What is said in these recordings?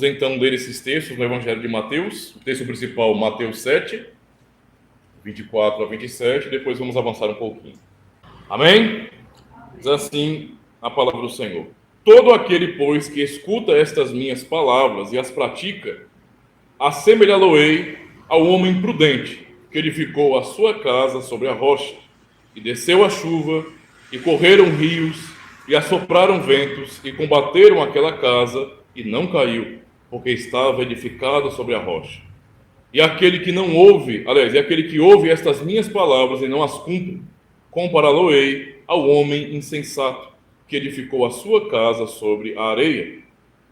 Vamos então ler esses textos no Evangelho de Mateus. O texto principal, Mateus 7, 24 a 27, depois vamos avançar um pouquinho. Amém? Diz assim a palavra do Senhor. Todo aquele, pois, que escuta estas minhas palavras e as pratica, assemelhá-lo-ei ao homem prudente, que edificou a sua casa sobre a rocha, e desceu a chuva, e correram rios, e assopraram ventos, e combateram aquela casa, e não caiu, porque estava edificada sobre a rocha. E aquele que não ouve, aliás, e aquele que ouve estas minhas palavras e não as cumpre, compará-lo-ei ao homem insensato, que edificou a sua casa sobre a areia.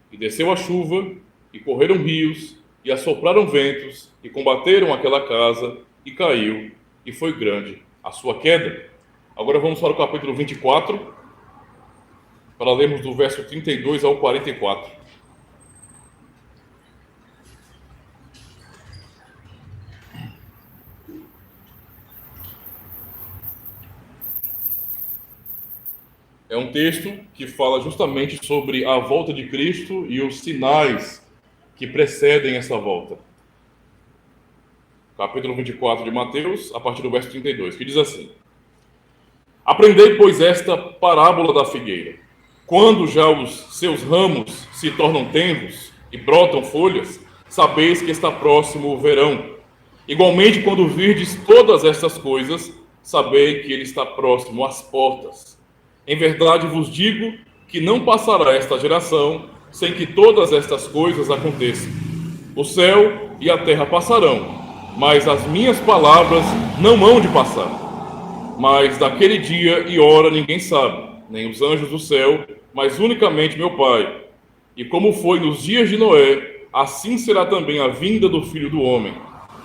E desceu a chuva, e correram rios, e assopraram ventos, e combateram aquela casa, e caiu, e foi grande a sua queda. Agora vamos para o capítulo 24, para lermos do verso 32 ao 44. É um texto que fala justamente sobre a volta de Cristo e os sinais que precedem essa volta. Capítulo 24 de Mateus, a partir do verso 32, que diz assim: Aprendei, pois, esta parábola da figueira. Quando já os seus ramos se tornam tenros e brotam folhas, sabeis que está próximo o verão. Igualmente, quando virdes todas estas coisas, sabei que ele está próximo às portas. Em verdade vos digo que não passará esta geração sem que todas estas coisas aconteçam. O céu e a terra passarão, mas as minhas palavras não hão de passar. Mas daquele dia e hora ninguém sabe, nem os anjos do céu, mas unicamente meu Pai. E como foi nos dias de Noé, assim será também a vinda do Filho do Homem.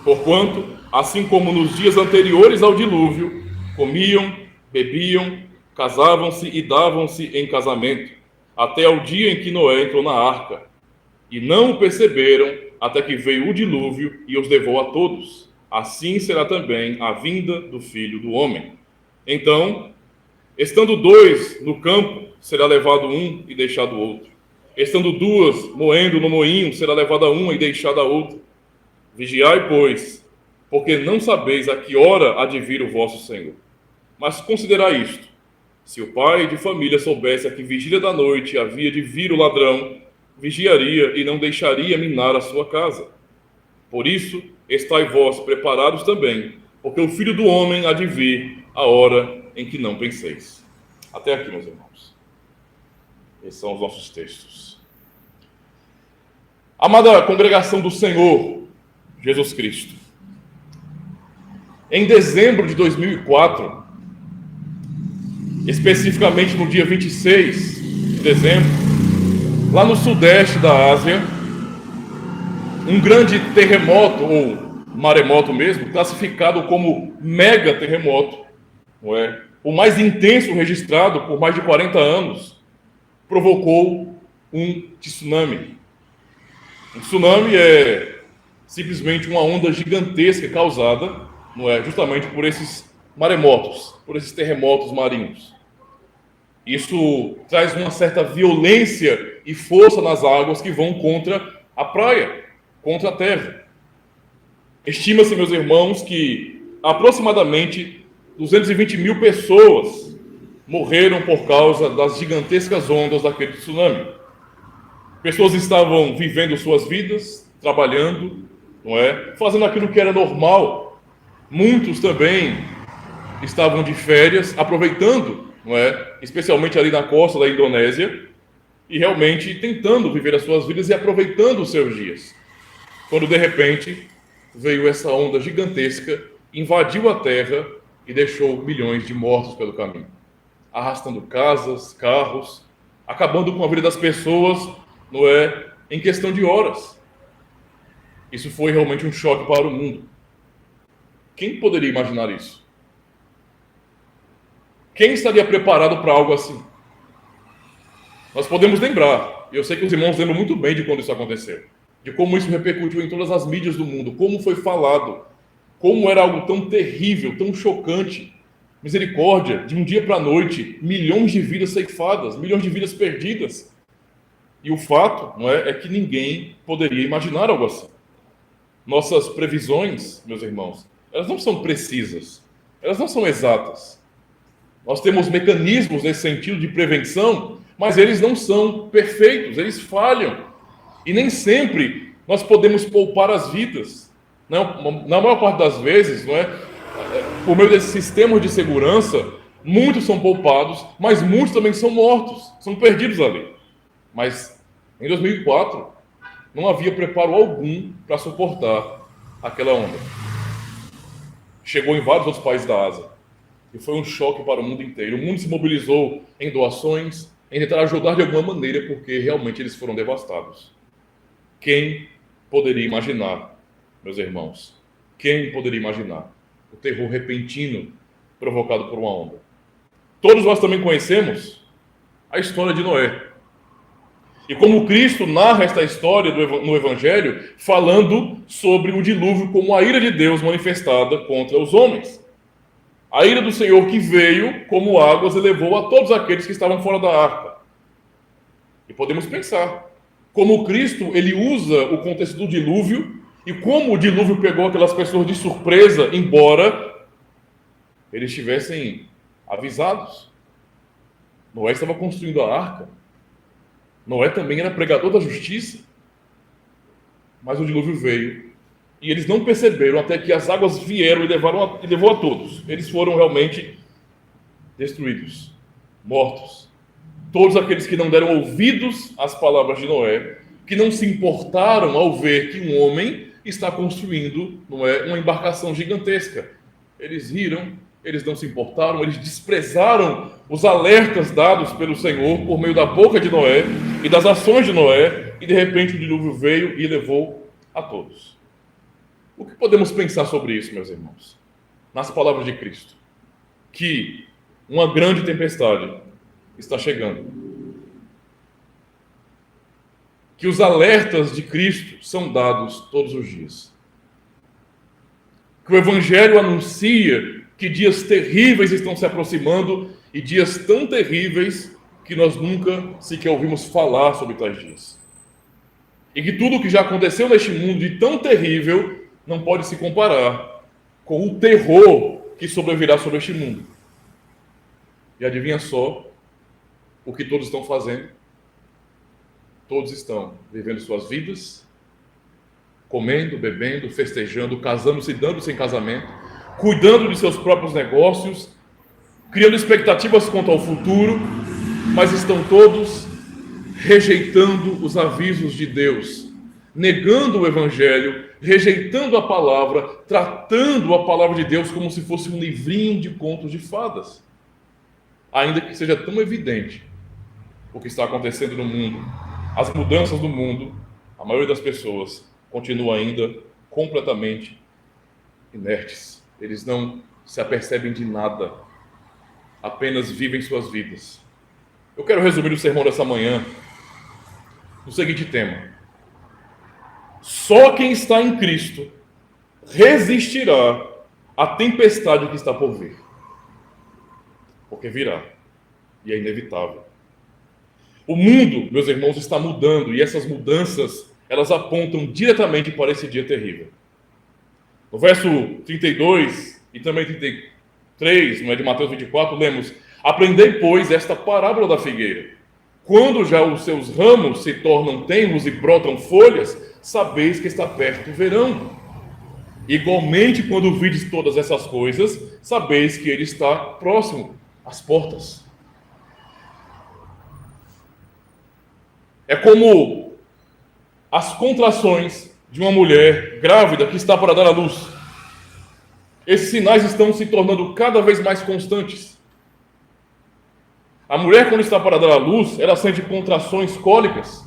Porquanto, assim como nos dias anteriores ao dilúvio, comiam, bebiam, casavam-se e davam-se em casamento, até ao dia em que Noé entrou na arca. E não o perceberam, até que veio o dilúvio e os levou a todos. Assim será também a vinda do Filho do Homem. Então, estando dois no campo, será levado um e deixado outro. Estando duas moendo no moinho, será levada uma e deixada a outra. Vigiai, pois, porque não sabeis a que hora há de vir o vosso Senhor. Mas considerai isto: se o pai de família soubesse a que vigília da noite havia de vir o ladrão, vigiaria e não deixaria minar a sua casa. Por isso, estai vós preparados também, porque o Filho do Homem há de vir a hora em que não penseis. Até aqui, meus irmãos. Esses são os nossos textos. Amada congregação do Senhor Jesus Cristo, em dezembro de 2004, especificamente no dia 26 de dezembro, lá no sudeste da Ásia, um grande terremoto, ou maremoto mesmo, classificado como mega terremoto, não é? O mais intenso registrado por mais de 40 anos, provocou um tsunami. Um tsunami é simplesmente uma onda gigantesca causada, não é, justamente por esses maremotos, por esses terremotos marinhos. Isso traz uma certa violência e força nas águas que vão contra a praia, contra a terra. Estima-se, meus irmãos, que aproximadamente 220 mil pessoas morreram por causa das gigantescas ondas daquele tsunami. Pessoas estavam vivendo suas vidas, trabalhando, não é? Fazendo aquilo que era normal. Muitos também estavam de férias, aproveitando, não é? Especialmente ali na costa da Indonésia, e realmente tentando viver as suas vidas e aproveitando os seus dias. Quando de repente veio essa onda gigantesca, invadiu a terra e deixou milhões de mortos pelo caminho, arrastando casas, carros, acabando com a vida das pessoas, não é? Em questão de horas. Isso foi realmente um choque para o mundo. Quem poderia imaginar isso? Quem estaria preparado para algo assim? Nós podemos lembrar, eu sei que os irmãos lembram muito bem de quando isso aconteceu, de como isso repercutiu em todas as mídias do mundo, como foi falado, como era algo tão terrível, tão chocante. Misericórdia, de um dia para a noite, milhões de vidas ceifadas, milhões de vidas perdidas. E o fato, não é que ninguém poderia imaginar algo assim. Nossas previsões, meus irmãos, elas não são precisas, elas não são exatas. Nós temos mecanismos nesse sentido de prevenção, mas eles não são perfeitos, eles falham. E nem sempre nós podemos poupar as vidas. Na maior parte das vezes, por meio desses sistemas de segurança, muitos são poupados, mas muitos também são mortos, são perdidos ali. Mas em 2004, não havia preparo algum para suportar aquela onda. Chegou em vários outros países da Ásia. E foi um choque para o mundo inteiro. O mundo se mobilizou em doações, em tentar ajudar de alguma maneira, porque realmente eles foram devastados. Quem poderia imaginar, meus irmãos? Quem poderia imaginar o terror repentino provocado por uma onda? Todos nós também conhecemos a história de Noé. E como Cristo narra esta história no Evangelho, falando sobre o dilúvio como a ira de Deus manifestada contra os homens. A ira do Senhor que veio como águas e levou a todos aqueles que estavam fora da arca. E podemos pensar, como Cristo ele usa o contexto do dilúvio e como o dilúvio pegou aquelas pessoas de surpresa, embora eles estivessem avisados. Noé estava construindo a arca. Noé também era pregador da justiça. Mas o dilúvio veio. E eles não perceberam até que as águas vieram e levou a todos. Eles foram realmente destruídos, mortos. Todos aqueles que não deram ouvidos às palavras de Noé, que não se importaram ao ver que um homem está construindo uma embarcação gigantesca. Eles riram, eles não se importaram, eles desprezaram os alertas dados pelo Senhor por meio da boca de Noé e das ações de Noé, e de repente o dilúvio veio e levou a todos. O que podemos pensar sobre isso, meus irmãos? Nas palavras de Cristo, que uma grande tempestade está chegando. Que os alertas de Cristo são dados todos os dias. Que o Evangelho anuncia que dias terríveis estão se aproximando e dias tão terríveis que nós nunca sequer ouvimos falar sobre tais dias. E que tudo o que já aconteceu neste mundo de tão terrível não pode se comparar com o terror que sobrevirá sobre este mundo. E adivinha só o que todos estão fazendo? Todos estão vivendo suas vidas, comendo, bebendo, festejando, casando-se, dando-se em casamento, cuidando de seus próprios negócios, criando expectativas quanto ao futuro, mas estão todos rejeitando os avisos de Deus, negando o Evangelho, rejeitando a palavra, tratando a palavra de Deus como se fosse um livrinho de contos de fadas. Ainda que seja tão evidente o que está acontecendo no mundo, as mudanças do mundo, a maioria das pessoas continua ainda completamente inertes. Eles não se apercebem de nada, apenas vivem suas vidas. Eu quero resumir o sermão dessa manhã no seguinte tema: só quem está em Cristo resistirá à tempestade que está por vir. Porque virá, e é inevitável. O mundo, meus irmãos, está mudando, e essas mudanças, elas apontam diretamente para esse dia terrível. No verso 32 e também 33, de Mateus 24, lemos: aprendei, pois, esta parábola da figueira. Quando já os seus ramos se tornam tenros e brotam folhas, sabeis que está perto o verão. Igualmente, quando vides todas essas coisas, sabeis que ele está próximo às portas. É como as contrações de uma mulher grávida que está para dar à luz. Esses sinais estão se tornando cada vez mais constantes. A mulher, quando está para dar à luz, ela sente contrações cólicas.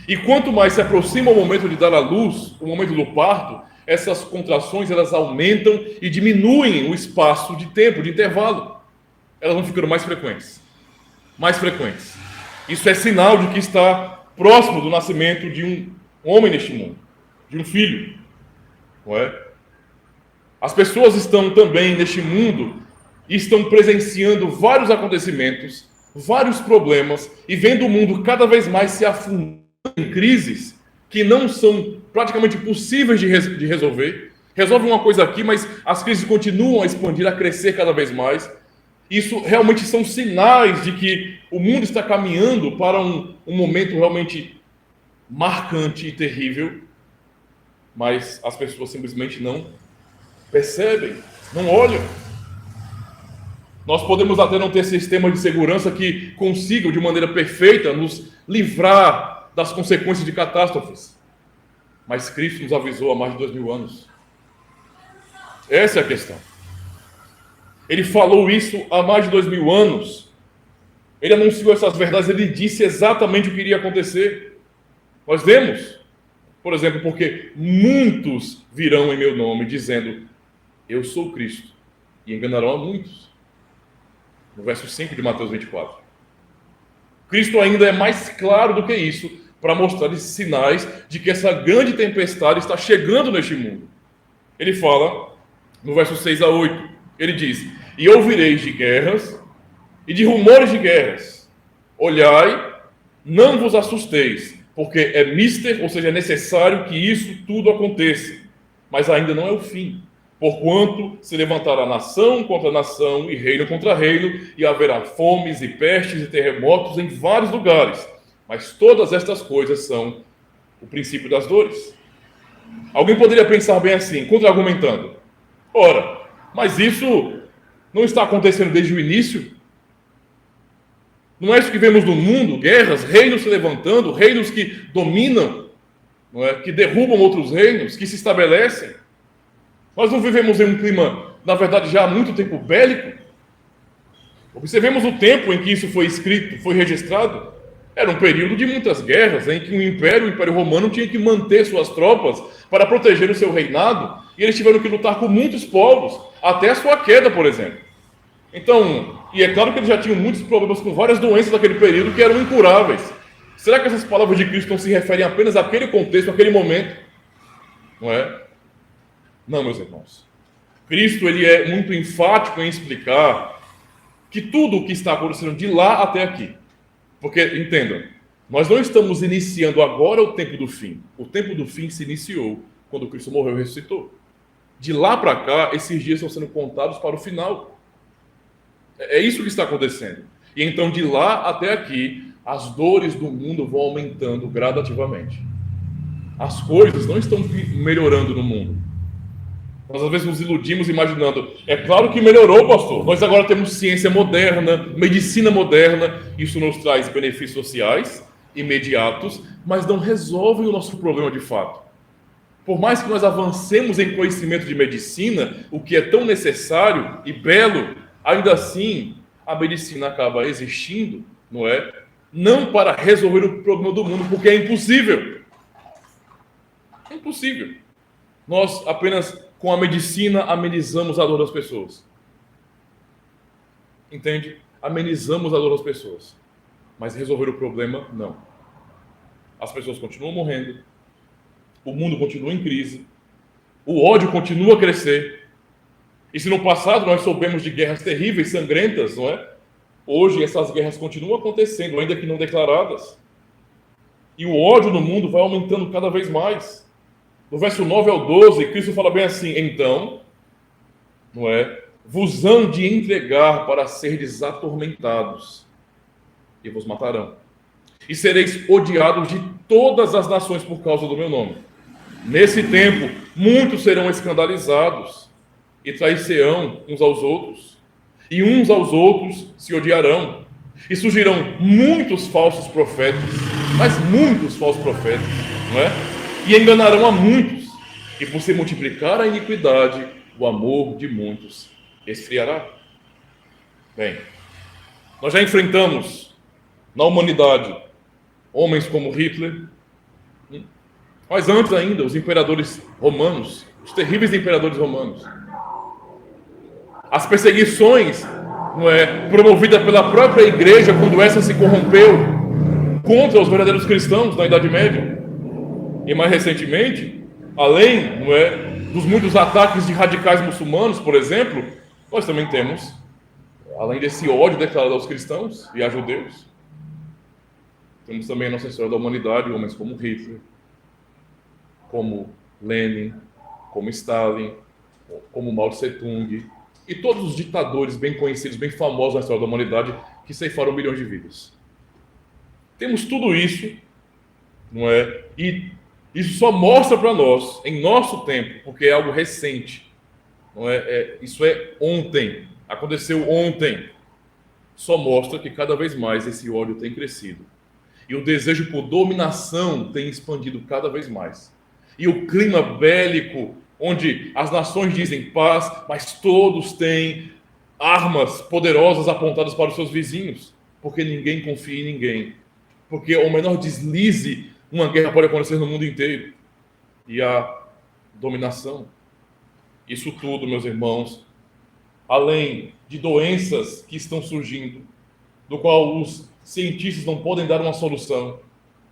E quanto mais se aproxima o momento de dar à luz, o momento do parto, essas contrações elas aumentam e diminuem o espaço de tempo, de intervalo. Elas vão ficando mais frequentes. Mais frequentes. Isso é sinal de que está próximo do nascimento de um homem neste mundo, de um filho. Não é? As pessoas estão também neste mundo e estão presenciando vários acontecimentos vários problemas e vendo o mundo cada vez mais se afundando em crises que não são praticamente possíveis de resolver. Resolve uma coisa aqui, mas as crises continuam a expandir, a crescer cada vez mais. Isso realmente são sinais de que o mundo está caminhando para um momento realmente marcante e terrível, mas as pessoas simplesmente não percebem, não olham. Nós podemos até não ter sistemas de segurança que consigam, de maneira perfeita, nos livrar das consequências de catástrofes, mas Cristo nos avisou há mais de 2000 anos. Essa é a questão. Ele falou isso há mais de 2000 anos. Ele anunciou essas verdades, ele disse exatamente o que iria acontecer. Nós vemos, por exemplo, porque muitos virão em meu nome dizendo, eu sou Cristo, e enganarão a muitos. No verso 5 de Mateus 24. Cristo ainda é mais claro do que isso, para mostrar esses sinais de que essa grande tempestade está chegando neste mundo. Ele fala, no verso 6 a 8, ele diz, e ouvireis de guerras e de rumores de guerras. Olhai, não vos assusteis, porque é mister, ou seja, é necessário que isso tudo aconteça. Mas ainda não é o fim. Porquanto se levantará nação contra nação e reino contra reino, e haverá fomes e pestes e terremotos em vários lugares. Mas todas estas coisas são o princípio das dores. Alguém poderia pensar bem assim, contra-argumentando. Ora, mas isso não está acontecendo desde o início? Não é isso que vemos no mundo? Guerras, reinos se levantando, reinos que dominam, não é? Que derrubam outros reinos, que se estabelecem. Nós não vivemos em um clima, na verdade, já há muito tempo bélico? Observemos o tempo em que isso foi escrito, foi registrado. Era um período de muitas guerras, em que o Império Romano tinha que manter suas tropas para proteger o seu reinado, e eles tiveram que lutar com muitos povos, até a sua queda, por exemplo. Então, e é claro que eles já tinham muitos problemas com várias doenças naquele período que eram incuráveis. Será que essas palavras de Cristo não se referem apenas àquele contexto, àquele momento? Não é? Não, meus irmãos. Cristo, ele é muito enfático em explicar que tudo o que está acontecendo de lá até aqui. Porque, entendam, nós não estamos iniciando agora o tempo do fim. O tempo do fim se iniciou quando Cristo morreu e ressuscitou. De lá para cá, esses dias estão sendo contados para o final. É isso que está acontecendo. E então, de lá até aqui, as dores do mundo vão aumentando gradativamente. As coisas não estão melhorando no mundo. Nós às vezes nos iludimos imaginando, é claro que melhorou, pastor. Nós agora temos ciência moderna, medicina moderna, isso nos traz benefícios sociais imediatos, mas não resolvem o nosso problema de fato. Por mais que nós avancemos em conhecimento de medicina, o que é tão necessário e belo, ainda assim a medicina acaba existindo, não é? Não para resolver o problema do mundo, porque é impossível. É impossível. Nós apenas com a medicina amenizamos a dor das pessoas. Entende? Amenizamos a dor das pessoas. Mas resolver o problema, não. As pessoas continuam morrendo. O mundo continua em crise. O ódio continua a crescer. E se no passado nós soubemos de guerras terríveis, sangrentas, não é? Hoje essas guerras continuam acontecendo, ainda que não declaradas. E o ódio no mundo vai aumentando cada vez mais. No verso 9 ao 12, Cristo fala bem assim, então, não é? Vos hão de entregar para serdes atormentados, e vos matarão. E sereis odiados de todas as nações por causa do meu nome. Nesse tempo, muitos serão escandalizados, e trair-se-ão uns aos outros, e uns aos outros se odiarão. E surgirão muitos falsos profetas, mas muitos falsos profetas, não é? E enganarão a muitos, e por se multiplicar a iniquidade, o amor de muitos esfriará. Bem, nós já enfrentamos na humanidade homens como Hitler, mas antes ainda os imperadores romanos, os terríveis imperadores romanos. As perseguições, não é, promovidas pela própria igreja quando essa se corrompeu contra os verdadeiros cristãos na Idade Média. E mais recentemente, além, não é, dos muitos ataques de radicais muçulmanos, por exemplo, nós também temos além desse ódio declarado aos cristãos e a judeus, temos também a nossa história da humanidade, homens como Hitler, como Lenin, como Stalin, como Mao Tse-tung, e todos os ditadores bem conhecidos, bem famosos na história da humanidade, que ceifaram milhões de vidas. Temos tudo isso, não é? E isso só mostra para nós, em nosso tempo, porque é algo recente, não é? Isso é ontem, aconteceu ontem. Só mostra que cada vez mais esse ódio tem crescido. E o desejo por dominação tem expandido cada vez mais. E o clima bélico, onde as nações dizem paz, mas todos têm armas poderosas apontadas para os seus vizinhos, porque ninguém confia em ninguém. Porque o menor deslize, uma guerra pode acontecer no mundo inteiro. E a dominação. Isso tudo, meus irmãos, além de doenças que estão surgindo, do qual os cientistas não podem dar uma solução,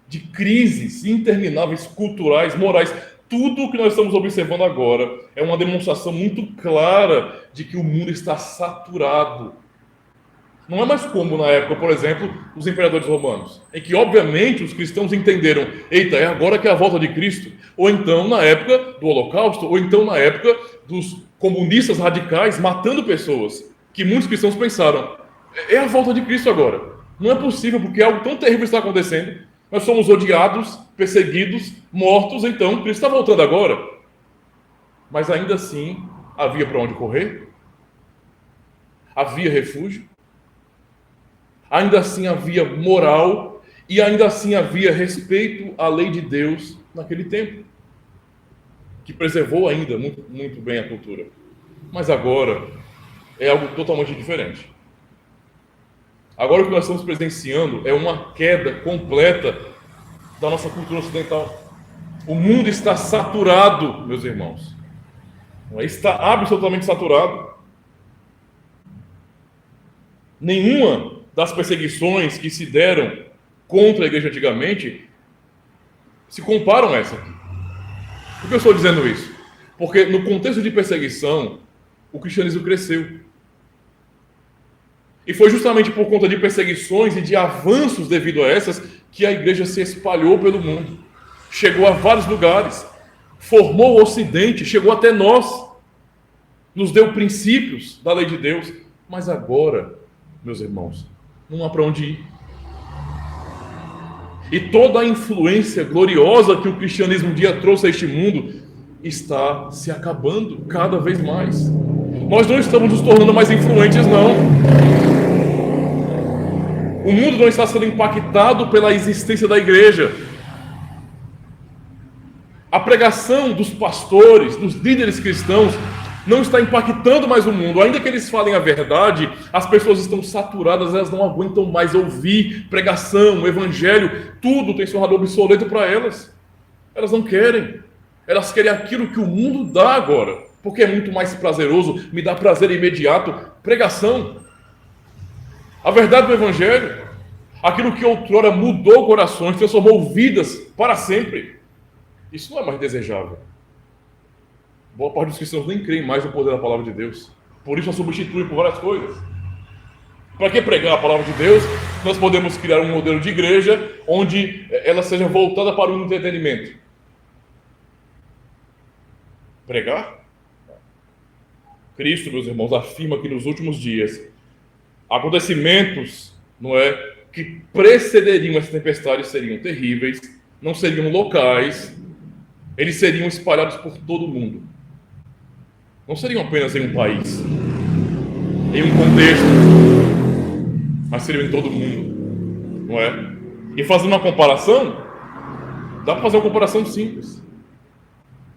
de crises intermináveis culturais, morais, tudo o que nós estamos observando agora é uma demonstração muito clara de que o mundo está saturado. Não é mais como na época, por exemplo, dos imperadores romanos, em que, obviamente, os cristãos entenderam, eita, é agora que é a volta de Cristo. Ou então na época do Holocausto, ou então na época dos comunistas radicais matando pessoas, que muitos cristãos pensaram, é a volta de Cristo agora. Não é possível, porque algo tão terrível está acontecendo. Nós somos odiados, perseguidos, mortos, então Cristo está voltando agora. Mas ainda assim, havia para onde correr? Havia refúgio? Ainda assim havia moral e ainda assim havia respeito à lei de Deus naquele tempo, que preservou ainda muito, muito bem a cultura. Mas agora é algo totalmente diferente. Agora o que nós estamos presenciando é uma queda completa da nossa cultura ocidental. O mundo está saturado, meus irmãos. Está absolutamente saturado. Nenhuma das perseguições que se deram contra a igreja antigamente se comparam a essa aqui. Por que eu estou dizendo isso? Porque no contexto de perseguição, o cristianismo cresceu. E foi justamente por conta de perseguições e de avanços devido a essas que a igreja se espalhou pelo mundo. Chegou a vários lugares, formou o Ocidente, chegou até nós, nos deu princípios da lei de Deus. Mas agora, meus irmãos, não há para onde ir. E toda a influência gloriosa que o cristianismo um dia trouxe a este mundo está se acabando cada vez mais. Nós não estamos nos tornando mais influentes, não. O mundo não está sendo impactado pela existência da igreja. A pregação dos pastores, dos líderes cristãos, não está impactando mais o mundo. Ainda que eles falem a verdade, as pessoas estão saturadas, elas não aguentam mais ouvir pregação, evangelho, tudo tem se tornado obsoleto para elas. Elas não querem. Elas querem aquilo que o mundo dá agora, porque é muito mais prazeroso, me dá prazer imediato. Pregação. A verdade do evangelho, aquilo que outrora mudou corações, transformou vidas para sempre. Isso não é mais desejável. Boa parte dos cristãos nem creem mais no poder da palavra de Deus. Por isso a substituem por várias coisas. Para que pregar a palavra de Deus? Nós podemos criar um modelo de igreja onde ela seja voltada para o entretenimento. Pregar? Cristo, meus irmãos, afirma que nos últimos dias acontecimentos, não é, que precederiam essa tempestade seriam terríveis, não seriam locais, eles seriam espalhados por todo o mundo. Não seriam apenas em um país, em um contexto, mas seriam em todo o mundo, não é? E fazendo uma comparação, dá para fazer uma comparação simples.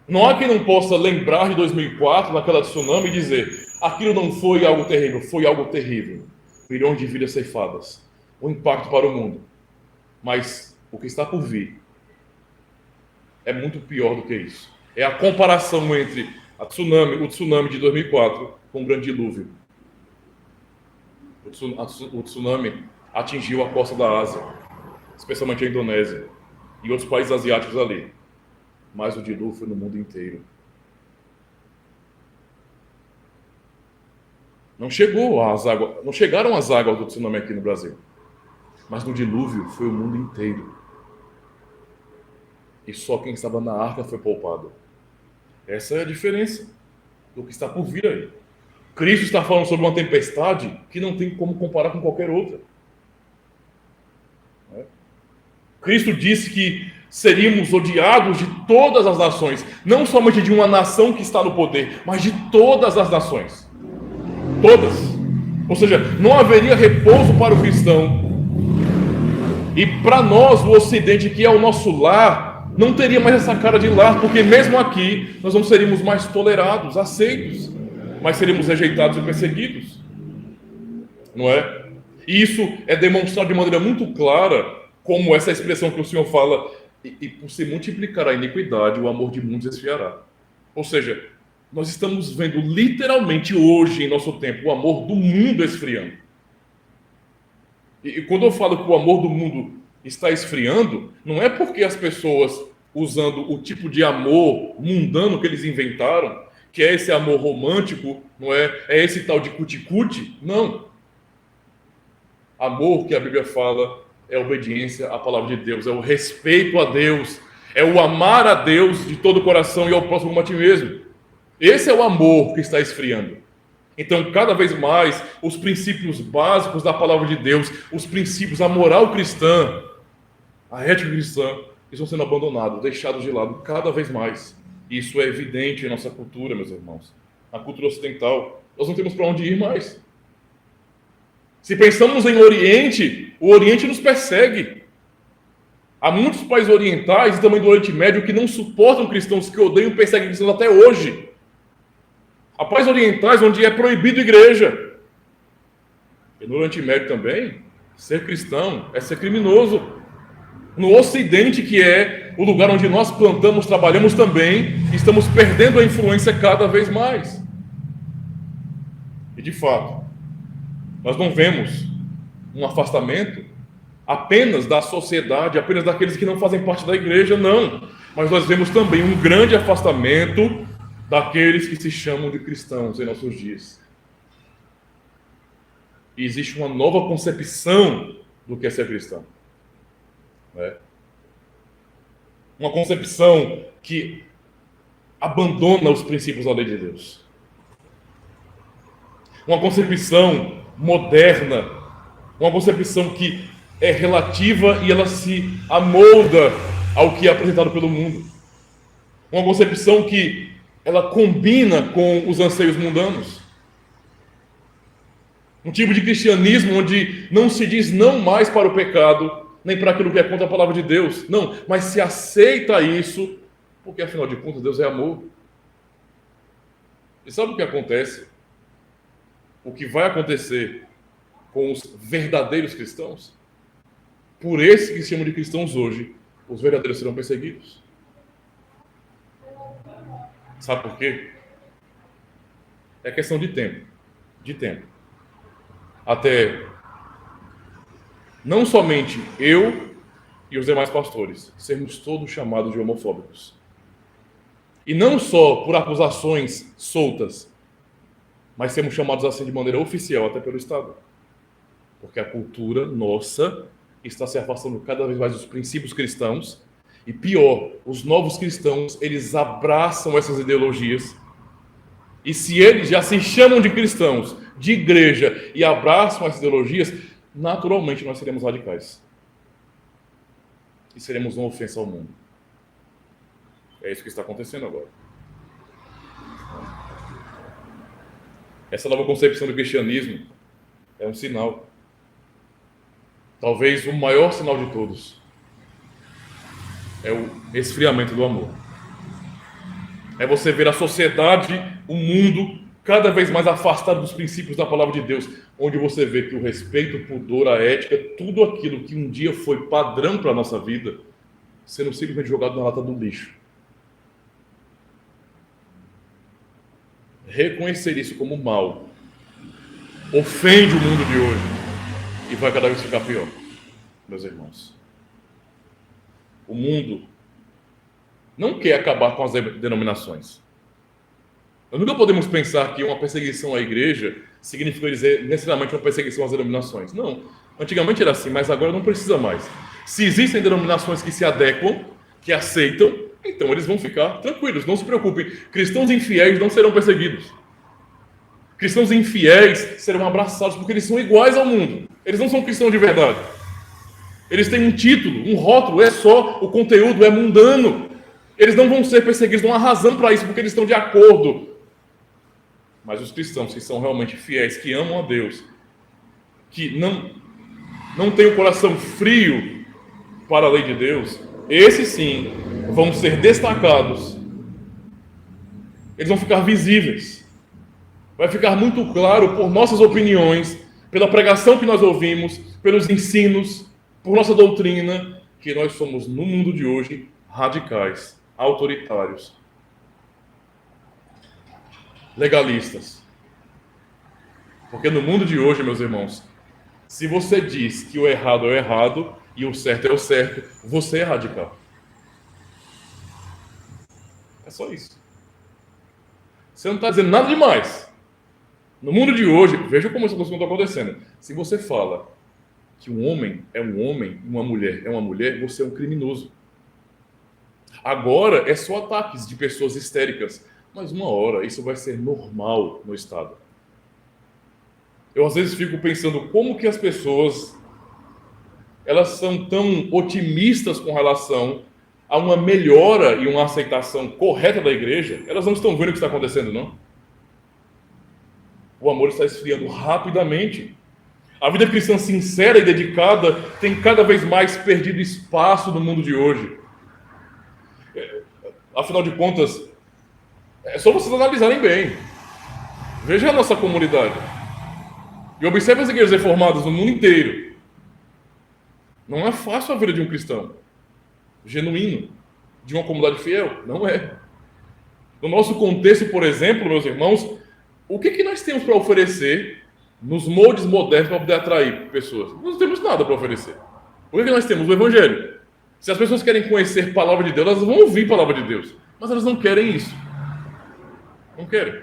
Não há quem não possa lembrar de 2004, naquela tsunami, e dizer, aquilo não foi algo terrível, foi algo terrível. Milhões de vidas ceifadas, o impacto para o mundo. Mas o que está por vir é muito pior do que isso. É a comparação entre o tsunami de 2004 com o grande dilúvio. O tsunami atingiu a costa da Ásia, especialmente a Indonésia e outros países asiáticos ali. Mas o dilúvio foi no mundo inteiro. Não chegaram as águas do tsunami aqui no Brasil. Mas no dilúvio foi o mundo inteiro. E só quem estava na arca foi poupado. Essa é a diferença do que está por vir aí. Cristo está falando sobre uma tempestade que não tem como comparar com qualquer outra. Cristo disse que seríamos odiados de todas as nações, não somente de uma nação que está no poder, mas de todas as nações. Todas. Ou seja, não haveria repouso para o cristão. E para nós, o Ocidente, que é o nosso lar, não teria mais essa cara de lar, porque mesmo aqui nós não seríamos mais tolerados, aceitos, mas seríamos rejeitados e perseguidos. Não é? E isso é demonstrado de maneira muito clara, como essa expressão que o Senhor fala, e por se multiplicar a iniquidade, o amor de muitos esfriará. Ou seja, nós estamos vendo literalmente hoje, em nosso tempo, o amor do mundo esfriando. E quando eu falo que o amor do mundo está esfriando, não é porque as pessoas, usando o tipo de amor mundano que eles inventaram, que é esse amor romântico, não é? É esse tal de cuti-cuti. Não. Amor que a Bíblia fala é obediência à palavra de Deus, é o respeito a Deus, é o amar a Deus de todo o coração e ao próximo como a ti mesmo. Esse é o amor que está esfriando. Então, cada vez mais, os princípios básicos da palavra de Deus, os princípios, a moral cristã, a ética cristã, estão sendo abandonados, deixados de lado cada vez mais. Isso é evidente em nossa cultura, meus irmãos. Na cultura ocidental, nós não temos para onde ir mais. Se pensamos em Oriente, o Oriente nos persegue. Há muitos países orientais e também do Oriente Médio que não suportam cristãos, que odeiam e perseguem cristãos até hoje. Há países orientais onde é proibido igreja. E no Oriente Médio também, ser cristão é ser criminoso. No Ocidente, que é o lugar onde nós plantamos, trabalhamos também, estamos perdendo a influência cada vez mais. E de fato, nós não vemos um afastamento apenas da sociedade, apenas daqueles que não fazem parte da igreja, não. Mas nós vemos também um grande afastamento daqueles que se chamam de cristãos em nossos dias. E existe uma nova concepção do que é ser cristão. Uma concepção que abandona os princípios da lei de Deus. Uma concepção moderna, uma concepção que é relativa e ela se amolda ao que é apresentado pelo mundo. Uma concepção que ela combina com os anseios mundanos. Um tipo de cristianismo onde não se diz não mais para o pecado, nem para aquilo que é contra a palavra de Deus. Não, mas se aceita isso, porque afinal de contas Deus é amor. E sabe o que acontece? O que vai acontecer com os verdadeiros cristãos? Por esses que se chamam de cristãos hoje, os verdadeiros serão perseguidos. Sabe por quê? É questão de tempo. De tempo. Até não somente eu e os demais pastores sermos todos chamados de homofóbicos. E não só por acusações soltas, mas sermos chamados assim de maneira oficial, até pelo Estado. Porque a cultura nossa está se afastando cada vez mais dos princípios cristãos. E pior, os novos cristãos, eles abraçam essas ideologias. E se eles já se chamam de cristãos, de igreja, e abraçam essas ideologias, naturalmente nós seremos radicais. E seremos uma ofensa ao mundo. É isso que está acontecendo agora. Essa nova concepção do cristianismo é um sinal. Talvez o maior sinal de todos. É o esfriamento do amor. É você ver a sociedade, o mundo, cada vez mais afastado dos princípios da palavra de Deus, onde você vê que o respeito, o pudor, a ética, tudo aquilo que um dia foi padrão para a nossa vida, sendo simplesmente jogado na lata do lixo. Reconhecer isso como mal ofende o mundo de hoje e vai cada vez ficar pior, meus irmãos. O mundo não quer acabar com as denominações. Nós nunca podemos pensar que uma perseguição à igreja significa dizer necessariamente uma perseguição às denominações. Não. Antigamente era assim, mas agora não precisa mais. Se existem denominações que se adequam, que aceitam, então eles vão ficar tranquilos, não se preocupem. Cristãos infiéis não serão perseguidos. Cristãos infiéis serão abraçados porque eles são iguais ao mundo. Eles não são cristãos de verdade. Eles têm um título, um rótulo, é só o conteúdo, é mundano. Eles não vão ser perseguidos, não há razão para isso, porque eles estão de acordo. Mas os cristãos que são realmente fiéis, que amam a Deus, que não têm o coração frio para a lei de Deus, esses sim vão ser destacados. Eles vão ficar visíveis. Vai ficar muito claro por nossas opiniões, pela pregação que nós ouvimos, pelos ensinos, por nossa doutrina, que nós somos, no mundo de hoje, radicais, autoritários, legalistas. Porque no mundo de hoje, meus irmãos, se você diz que o errado é o errado e o certo é o certo, você é radical. É só isso. Você não está dizendo nada demais. No mundo de hoje, veja como essa coisa está acontecendo. Se você fala que um homem é um homem, uma mulher é uma mulher, você é um criminoso. Agora é só ataques de pessoas histéricas, mas uma hora isso vai ser normal no Estado. Eu às vezes fico pensando como que as pessoas elas são tão otimistas com relação a uma melhora e uma aceitação correta da igreja. Elas não estão vendo o que está acontecendo, não? O amor está esfriando rapidamente. A vida cristã sincera e dedicada tem cada vez mais perdido espaço no mundo de hoje. Afinal de contas, é só vocês analisarem bem. Veja a nossa comunidade. E observe as igrejas reformadas no mundo inteiro. Não é fácil a vida de um cristão genuíno, de uma comunidade fiel. Não é. No nosso contexto, por exemplo, meus irmãos, o que nós temos para oferecer nos moldes modernos para poder atrair pessoas? Não temos nada para oferecer. O que nós temos? O Evangelho. Se as pessoas querem conhecer a palavra de Deus, elas vão ouvir a palavra de Deus. Mas elas não querem isso. Não querem.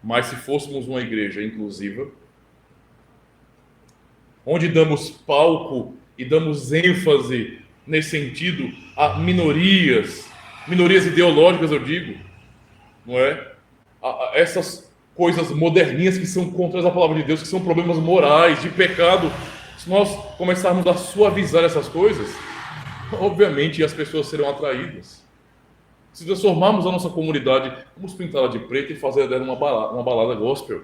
Mas se fôssemos uma igreja inclusiva, onde damos palco e damos ênfase nesse sentido a minorias ideológicas, eu digo, não é? Essas coisas moderninhas que são contra a palavra de Deus, que são problemas morais, de pecado, se nós começarmos a suavizar essas coisas, obviamente as pessoas serão atraídas. Se transformarmos a nossa comunidade, vamos pintá-la de preto e fazer dela uma balada gospel,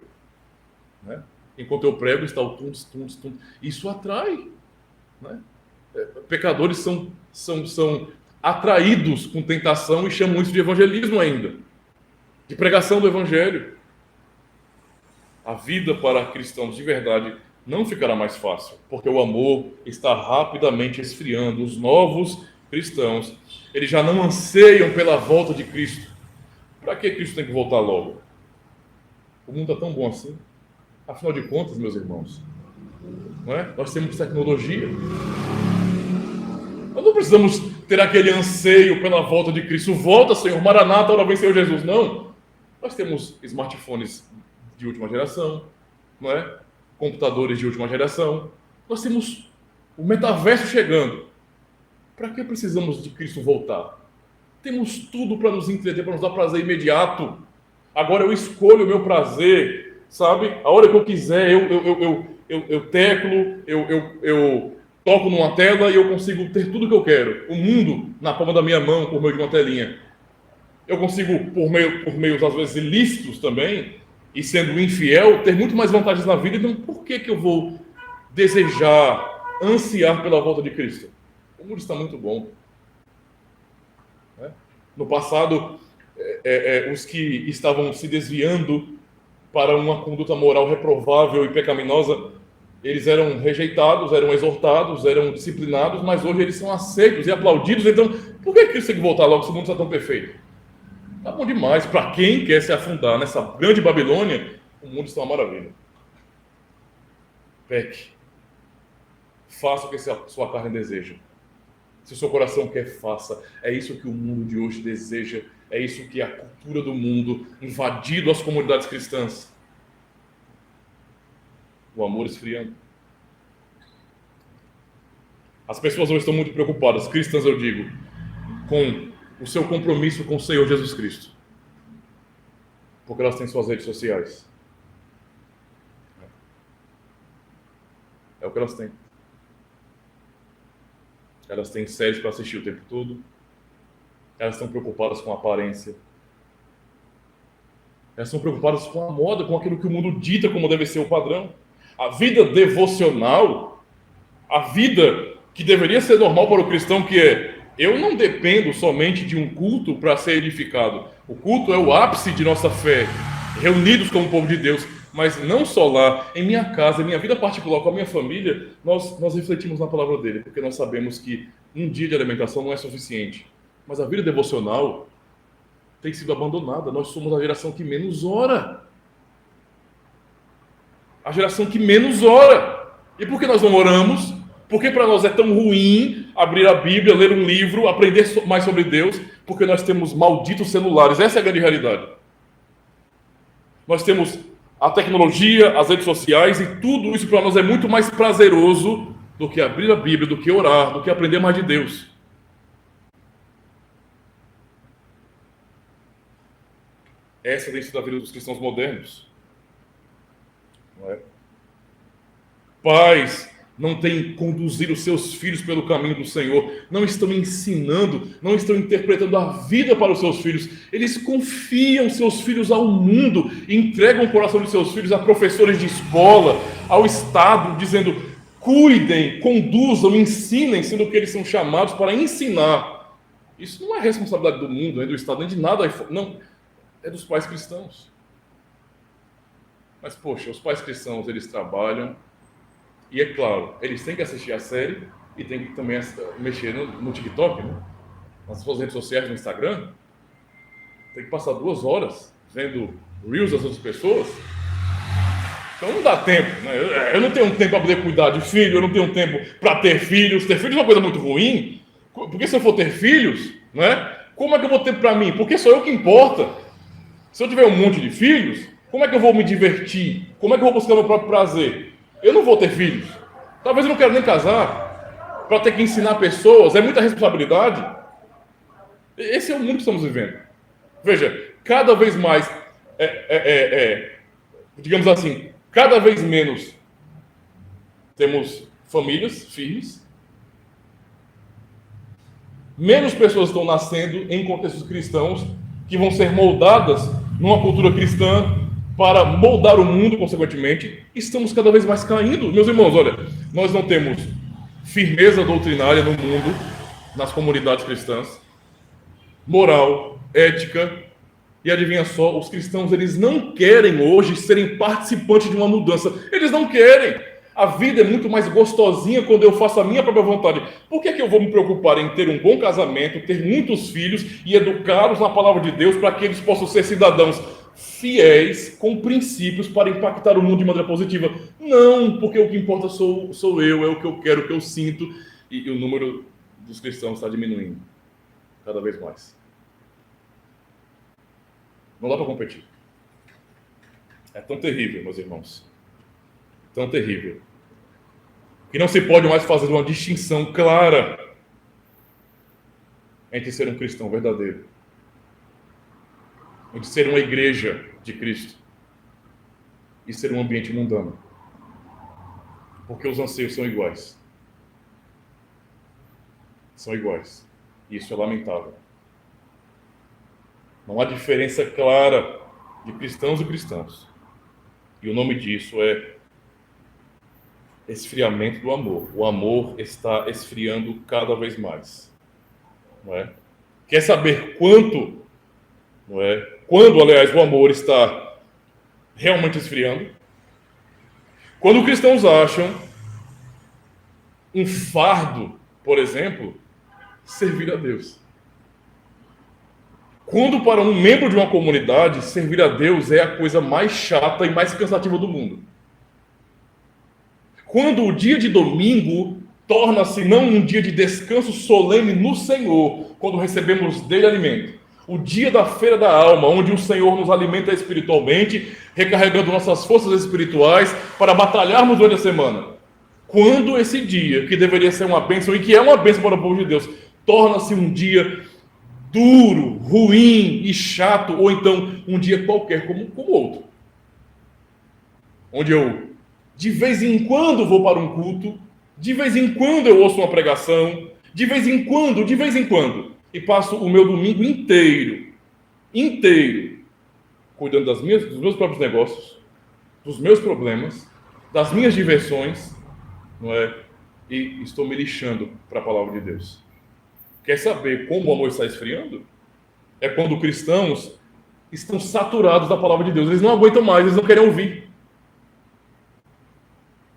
né? Enquanto eu prego está o tum, tum, tum. Isso atrai, né? Pecadores são atraídos com tentação e chamam isso de evangelismo ainda, de pregação do evangelho. A vida para cristãos de verdade não ficará mais fácil, porque o amor está rapidamente esfriando. Os novos cristãos, eles já não anseiam pela volta de Cristo. Para que Cristo tem que voltar logo? O mundo está tão bom assim. Afinal de contas, meus irmãos, não é? Nós temos tecnologia. Nós não precisamos ter aquele anseio pela volta de Cristo. Volta, Senhor, Maranata, ora vem, Senhor Jesus. Não. Nós temos smartphones de última geração, não é? Computadores de última geração. Nós temos o metaverso chegando. Para que precisamos de Cristo voltar? Temos tudo para nos entreter, para nos dar prazer imediato. Agora eu escolho o meu prazer, sabe? A hora que eu quiser, eu teclo, eu toco numa tela e eu consigo ter tudo que eu quero. O mundo na palma da minha mão, por meio de uma telinha. Eu consigo, por meios às vezes ilícitos também, e sendo infiel, ter muito mais vantagens na vida. Então, por que eu vou desejar, ansiar pela volta de Cristo? O mundo está muito bom. No passado, os que estavam se desviando para uma conduta moral reprovável e pecaminosa, eles eram rejeitados, eram exortados, eram disciplinados, mas hoje eles são aceitos e aplaudidos. Então, por que Cristo tem que voltar logo se o mundo está tão perfeito? Está bom demais. Para quem quer se afundar nessa grande Babilônia, o mundo está uma maravilha. Peque. Faça o que a sua carne deseja. Se o seu coração quer, faça. É isso que o mundo de hoje deseja. É isso que é a cultura do mundo invadido as comunidades cristãs. O amor esfriando. As pessoas hoje estão muito preocupadas, cristãs eu digo, com o seu compromisso com o Senhor Jesus Cristo. Porque elas têm suas redes sociais. É o que elas têm. Elas têm séries para assistir o tempo todo. Elas estão preocupadas com a aparência. Elas estão preocupadas com a moda, com aquilo que o mundo dita como deve ser o padrão. A vida devocional, a vida que deveria ser normal para o cristão, que é: eu não dependo somente de um culto para ser edificado. O culto é o ápice de nossa fé, reunidos como povo de Deus. Mas não só lá, em minha casa, em minha vida particular, com a minha família, nós refletimos na palavra dele, porque nós sabemos que um dia de alimentação não é suficiente. Mas a vida devocional tem sido abandonada. Nós somos a geração que menos ora. A geração que menos ora. E por que nós não oramos? Porque para nós é tão ruim abrir a Bíblia, ler um livro, aprender mais sobre Deus, porque nós temos malditos celulares. Essa é a grande realidade. Nós temos a tecnologia, as redes sociais, e tudo isso para nós é muito mais prazeroso do que abrir a Bíblia, do que orar, do que aprender mais de Deus. Essa tem sido a vida dos cristãos modernos. Não é? Pais não têm conduzido os seus filhos pelo caminho do Senhor, não estão ensinando, não estão interpretando a vida para os seus filhos. Eles confiam seus filhos ao mundo, entregam o coração de seus filhos a professores de escola, ao Estado, dizendo: cuidem, conduzam, ensinem, sendo que eles são chamados para ensinar. Isso não é responsabilidade do mundo, nem do Estado, nem de nada, não, é dos pais cristãos. Mas, poxa, os pais cristãos, eles trabalham, e é claro, eles têm que assistir a série e têm que também mexer no TikTok, né? Nas suas redes sociais, no Instagram. Tem que passar 2 horas vendo reels das outras pessoas. Então não dá tempo, né? Eu não tenho tempo para poder cuidar de filho, eu não tenho tempo para ter filhos. Ter filhos é uma coisa muito ruim, porque se eu for ter filhos, né? Como é que eu vou ter para mim? Porque sou eu que importa. Se eu tiver um monte de filhos, como é que eu vou me divertir? Como é que eu vou buscar meu próprio prazer? Eu não vou ter filhos. Talvez eu não quero nem casar para ter que ensinar pessoas. É muita responsabilidade. Esse é o mundo que estamos vivendo. Veja, cada vez mais, digamos assim, cada vez menos temos famílias firmes. Menos pessoas estão nascendo em contextos cristãos que vão ser moldadas numa cultura cristã para moldar o mundo, consequentemente. Estamos cada vez mais caindo. Meus irmãos, olha, nós não temos firmeza doutrinária no mundo, nas comunidades cristãs, moral, ética, e adivinha só, os cristãos, eles não querem hoje serem participantes de uma mudança. Eles não querem. A vida é muito mais gostosinha quando eu faço a minha própria vontade. Por que eu vou me preocupar em ter um bom casamento, ter muitos filhos e educá-los na palavra de Deus para que eles possam ser cidadãos fiéis, com princípios para impactar o mundo de maneira positiva? Não, porque o que importa sou eu, é o que eu quero, o que eu sinto, e o número dos cristãos está diminuindo cada vez mais. Não dá para competir. É tão terrível, meus irmãos. Tão terrível. Que não se pode mais fazer uma distinção clara entre ser um cristão verdadeiro, entre ser uma igreja de Cristo e ser um ambiente mundano. Porque os anseios são iguais. São iguais. E isso é lamentável. Não há diferença clara de cristãos e cristãos. E o nome disso é esfriamento do amor. O amor está esfriando cada vez mais. Não é? Quer saber quanto? Não é? Quando, aliás, o amor está realmente esfriando? Quando cristãos acham um fardo, por exemplo, servir a Deus. Quando para um membro de uma comunidade, servir a Deus é a coisa mais chata e mais cansativa do mundo. Quando o dia de domingo torna-se não um dia de descanso solene no Senhor, quando recebemos dele alimento, O dia da feira da alma, onde o Senhor nos alimenta espiritualmente, recarregando nossas forças espirituais para batalharmos durante a semana. Quando esse dia, que deveria ser uma bênção e que é uma bênção para o povo de Deus, torna-se um dia duro, ruim e chato, ou então um dia qualquer como outro. Onde eu, de vez em quando, vou para um culto, de vez em quando eu ouço uma pregação, de vez em quando, e passo o meu domingo inteiro, cuidando dos meus próprios negócios, dos meus problemas, das minhas diversões, não é? E estou me lixando para a palavra de Deus. Quer saber como o amor está esfriando? É quando cristãos estão saturados da palavra de Deus. Eles não aguentam mais, eles não querem ouvir.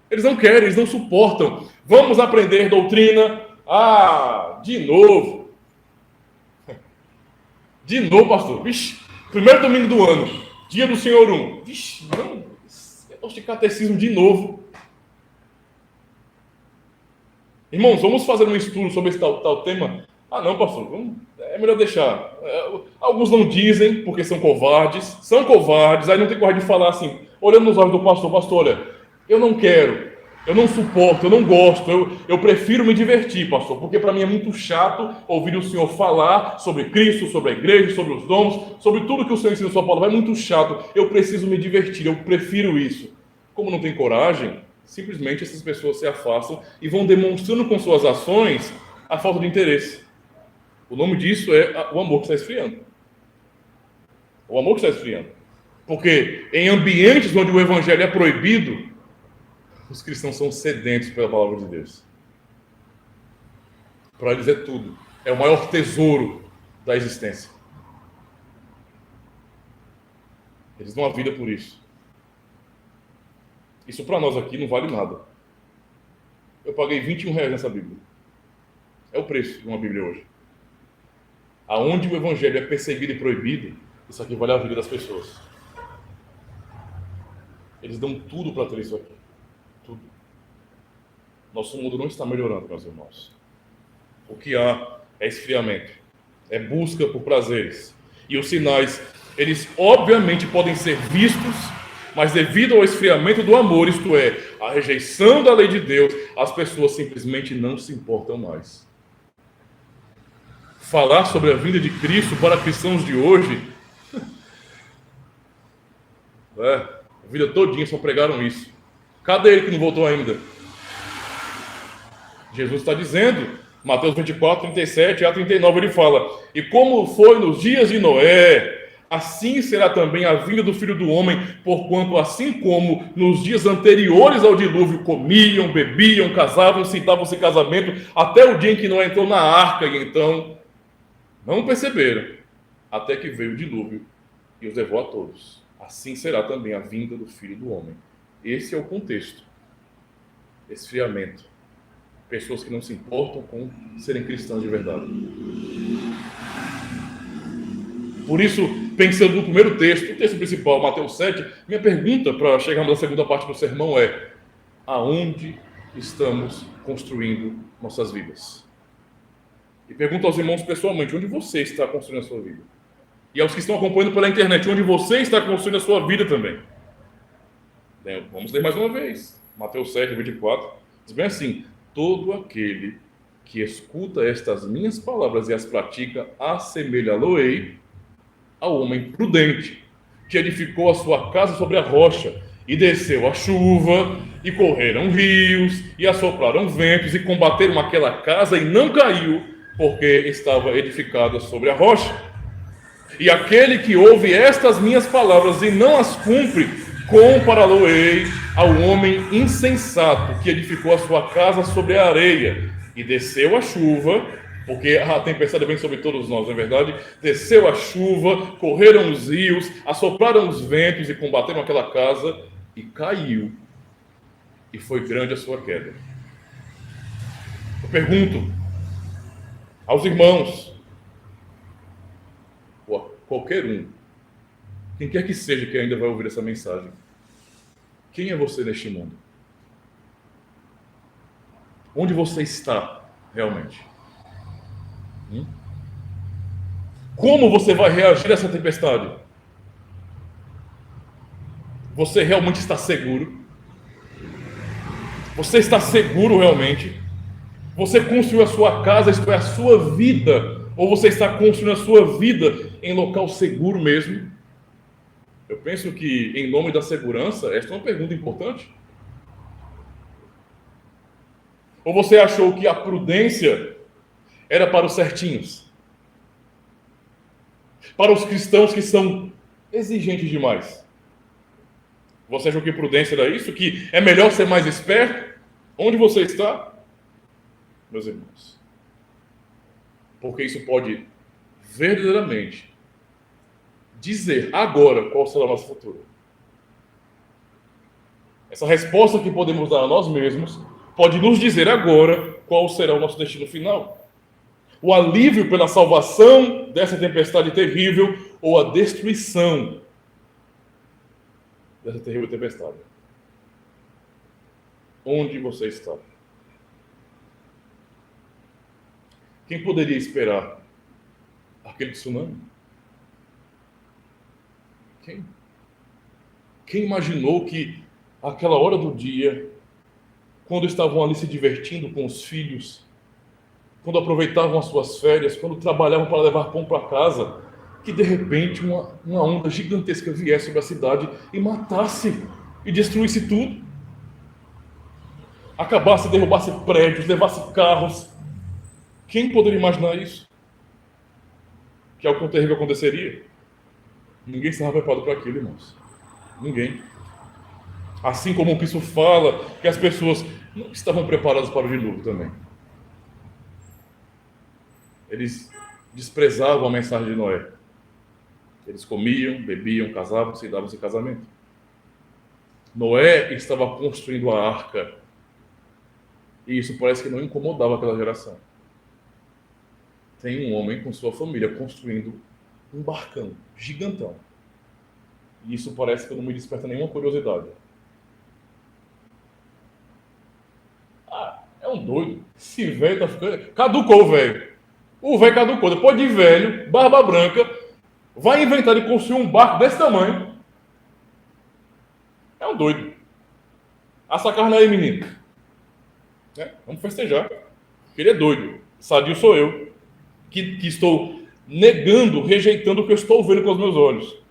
Eles não querem, eles não suportam. Vamos aprender doutrina. De novo. De novo, pastor. Vixe, primeiro domingo do ano. Dia do Senhor 1. Vixe, não. Negócio de catecismo de novo. Irmãos, vamos fazer um estudo sobre esse tal tema? Não, pastor, é melhor deixar. Alguns não dizem, porque são covardes, aí não tem coragem de falar assim, olhando nos olhos do pastor, olha, eu não quero, eu não suporto, eu não gosto, eu prefiro me divertir, pastor, porque para mim é muito chato ouvir o senhor falar sobre Cristo, sobre a igreja, sobre os dons, sobre tudo que o senhor ensina na sua palavra, é muito chato, eu preciso me divertir, eu prefiro isso. Como não tem coragem, simplesmente essas pessoas se afastam e vão demonstrando com suas ações a falta de interesse. O nome disso é o amor que está esfriando. O amor que está esfriando. Porque em ambientes onde o evangelho é proibido, os cristãos são sedentos pela palavra de Deus. Para eles é tudo. É o maior tesouro da existência. Eles dão a vida por isso. Isso para nós aqui não vale nada. Eu paguei R$21 nessa Bíblia. É o preço de uma Bíblia hoje. Aonde o evangelho é perseguido e proibido, isso aqui vale a vida das pessoas. Eles dão tudo para ter isso aqui. Tudo. Nosso mundo não está melhorando, meus irmãos. O que há é esfriamento. É busca por prazeres. E os sinais, eles obviamente podem ser vistos, mas devido ao esfriamento do amor, isto é, a rejeição da lei de Deus, as pessoas simplesmente não se importam mais. Falar sobre a vinda de Cristo para cristãos de hoje, a vida todinha só pregaram isso. Cadê ele que não voltou ainda? Jesus está dizendo, Mateus 24, 37 a 39, ele fala: e como foi nos dias de Noé, assim será também a vinda do Filho do Homem, porquanto assim como nos dias anteriores ao dilúvio comiam, bebiam, casavam, sentavam-se em casamento, até o dia em que Noé entrou na arca, e então não perceberam, até que veio o dilúvio e os levou a todos. Assim será também a vinda do Filho do Homem. Esse é o contexto. Esfriamento. Pessoas que não se importam com serem cristãos de verdade. Por isso, pensando no primeiro texto, o texto principal, Mateus 7, minha pergunta para chegarmos à segunda parte do sermão é: aonde estamos construindo nossas vidas? E pergunto aos irmãos pessoalmente, onde você está construindo a sua vida? E aos que estão acompanhando pela internet, onde você está construindo a sua vida também? Vamos ler mais uma vez. Mateus 7, 24, diz bem assim: todo aquele que escuta estas minhas palavras e as pratica, assemelhá-lo-ei ao homem prudente, que edificou a sua casa sobre a rocha, e desceu a chuva, e correram rios, e assopraram ventos, e combateram aquela casa, e não caiu, porque estava edificada sobre a rocha. E aquele que ouve estas minhas palavras e não as cumpre, compará-lo-ei ao homem insensato, que edificou a sua casa sobre a areia, e desceu a chuva, porque a tempestade vem sobre todos nós, não é verdade? Desceu a chuva, correram os rios, assopraram os ventos e combateram aquela casa, e caiu, e foi grande a sua queda. Eu pergunto aos irmãos, ou a qualquer um, quem quer que seja que ainda vai ouvir essa mensagem: quem é você neste mundo? Onde você está realmente? Como você vai reagir a essa tempestade? Você realmente está seguro? Você está seguro realmente? Você construiu a sua casa, isto é, a sua vida? Ou você está construindo a sua vida em local seguro mesmo? Eu penso que, em nome da segurança, esta é uma pergunta importante. Ou você achou que a prudência era para os certinhos? Para os cristãos que são exigentes demais? Você achou que prudência era isso? Que é melhor ser mais esperto? Onde você está? Meus irmãos. Porque isso pode verdadeiramente dizer agora qual será o nosso futuro. Essa resposta que podemos dar a nós mesmos pode nos dizer agora qual será o nosso destino final. O alívio pela salvação dessa tempestade terrível ou a destruição dessa terrível tempestade. Onde você está? Quem poderia esperar aquele tsunami? Quem? Quem imaginou que aquela hora do dia, quando estavam ali se divertindo com os filhos, quando aproveitavam as suas férias, quando trabalhavam para levar pão para casa, que de repente uma onda gigantesca viesse sobre a cidade e matasse e destruísse tudo? Acabasse, derrubasse prédios, levasse carros. Quem poderia imaginar isso? Que algo tão terrível aconteceria? Ninguém estava preparado para aquilo, irmãos. Ninguém. Assim como o Cristo fala que as pessoas não estavam preparadas para o dilúvio também. Eles desprezavam a mensagem de Noé. Eles comiam, bebiam, casavam-se e davam-se em casamento. Noé estava construindo a arca. E isso parece que não incomodava aquela geração. Tem um homem com sua família construindo um barcão gigantão. E isso parece que não me desperta nenhuma curiosidade. Ah, é um doido. Esse velho tá ficando... Caducou o velho. O velho caducou. Depois de velho, barba branca, vai inventar de construir um barco desse tamanho. É um doido. Assa carne aí, menino. Vamos festejar. Porque ele é doido. Sadio sou eu. Que estou negando, rejeitando o que eu estou vendo com os meus olhos.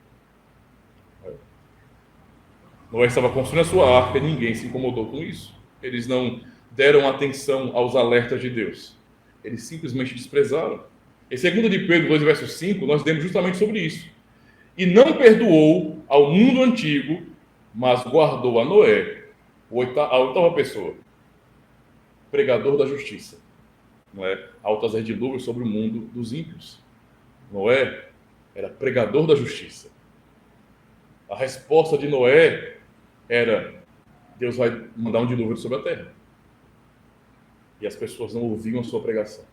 Noé estava construindo a sua arca e ninguém se incomodou com isso. Eles não deram atenção aos alertas de Deus. Eles simplesmente desprezaram. Em 2 de Pedro 2, verso 5, nós lemos justamente sobre isso. E não perdoou ao mundo antigo, mas guardou a Noé, a oitava pessoa, pregador da justiça. Noé, ao trazer dilúvio sobre o mundo dos ímpios. Noé era pregador da justiça. A resposta de Noé era: Deus vai mandar um dilúvio sobre a terra. E as pessoas não ouviam a sua pregação.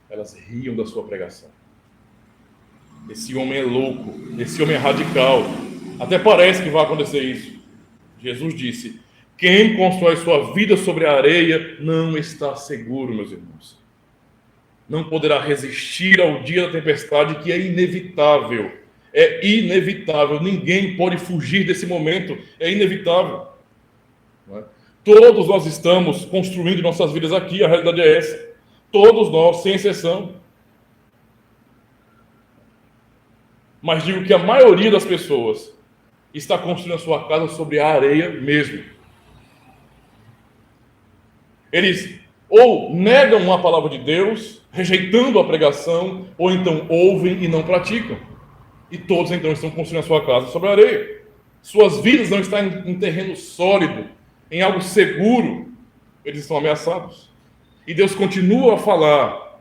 Elas riam da sua pregação. Esse homem é louco, esse homem é radical. Até parece que vai acontecer isso. Jesus disse: quem constrói sua vida sobre a areia não está seguro, meus irmãos. Não poderá resistir ao dia da tempestade, que é inevitável. É inevitável. Ninguém pode fugir desse momento. É inevitável. Não é? Todos nós estamos construindo nossas vidas aqui. A realidade é essa. Todos nós, sem exceção. Mas digo que a maioria das pessoas está construindo a sua casa sobre a areia mesmo. Eles ou negam a palavra de Deus, rejeitando a pregação, ou então ouvem e não praticam. E todos então estão construindo a sua casa sobre a areia. Suas vidas não estão em terreno sólido, em algo seguro. Eles estão ameaçados. E Deus continua a falar,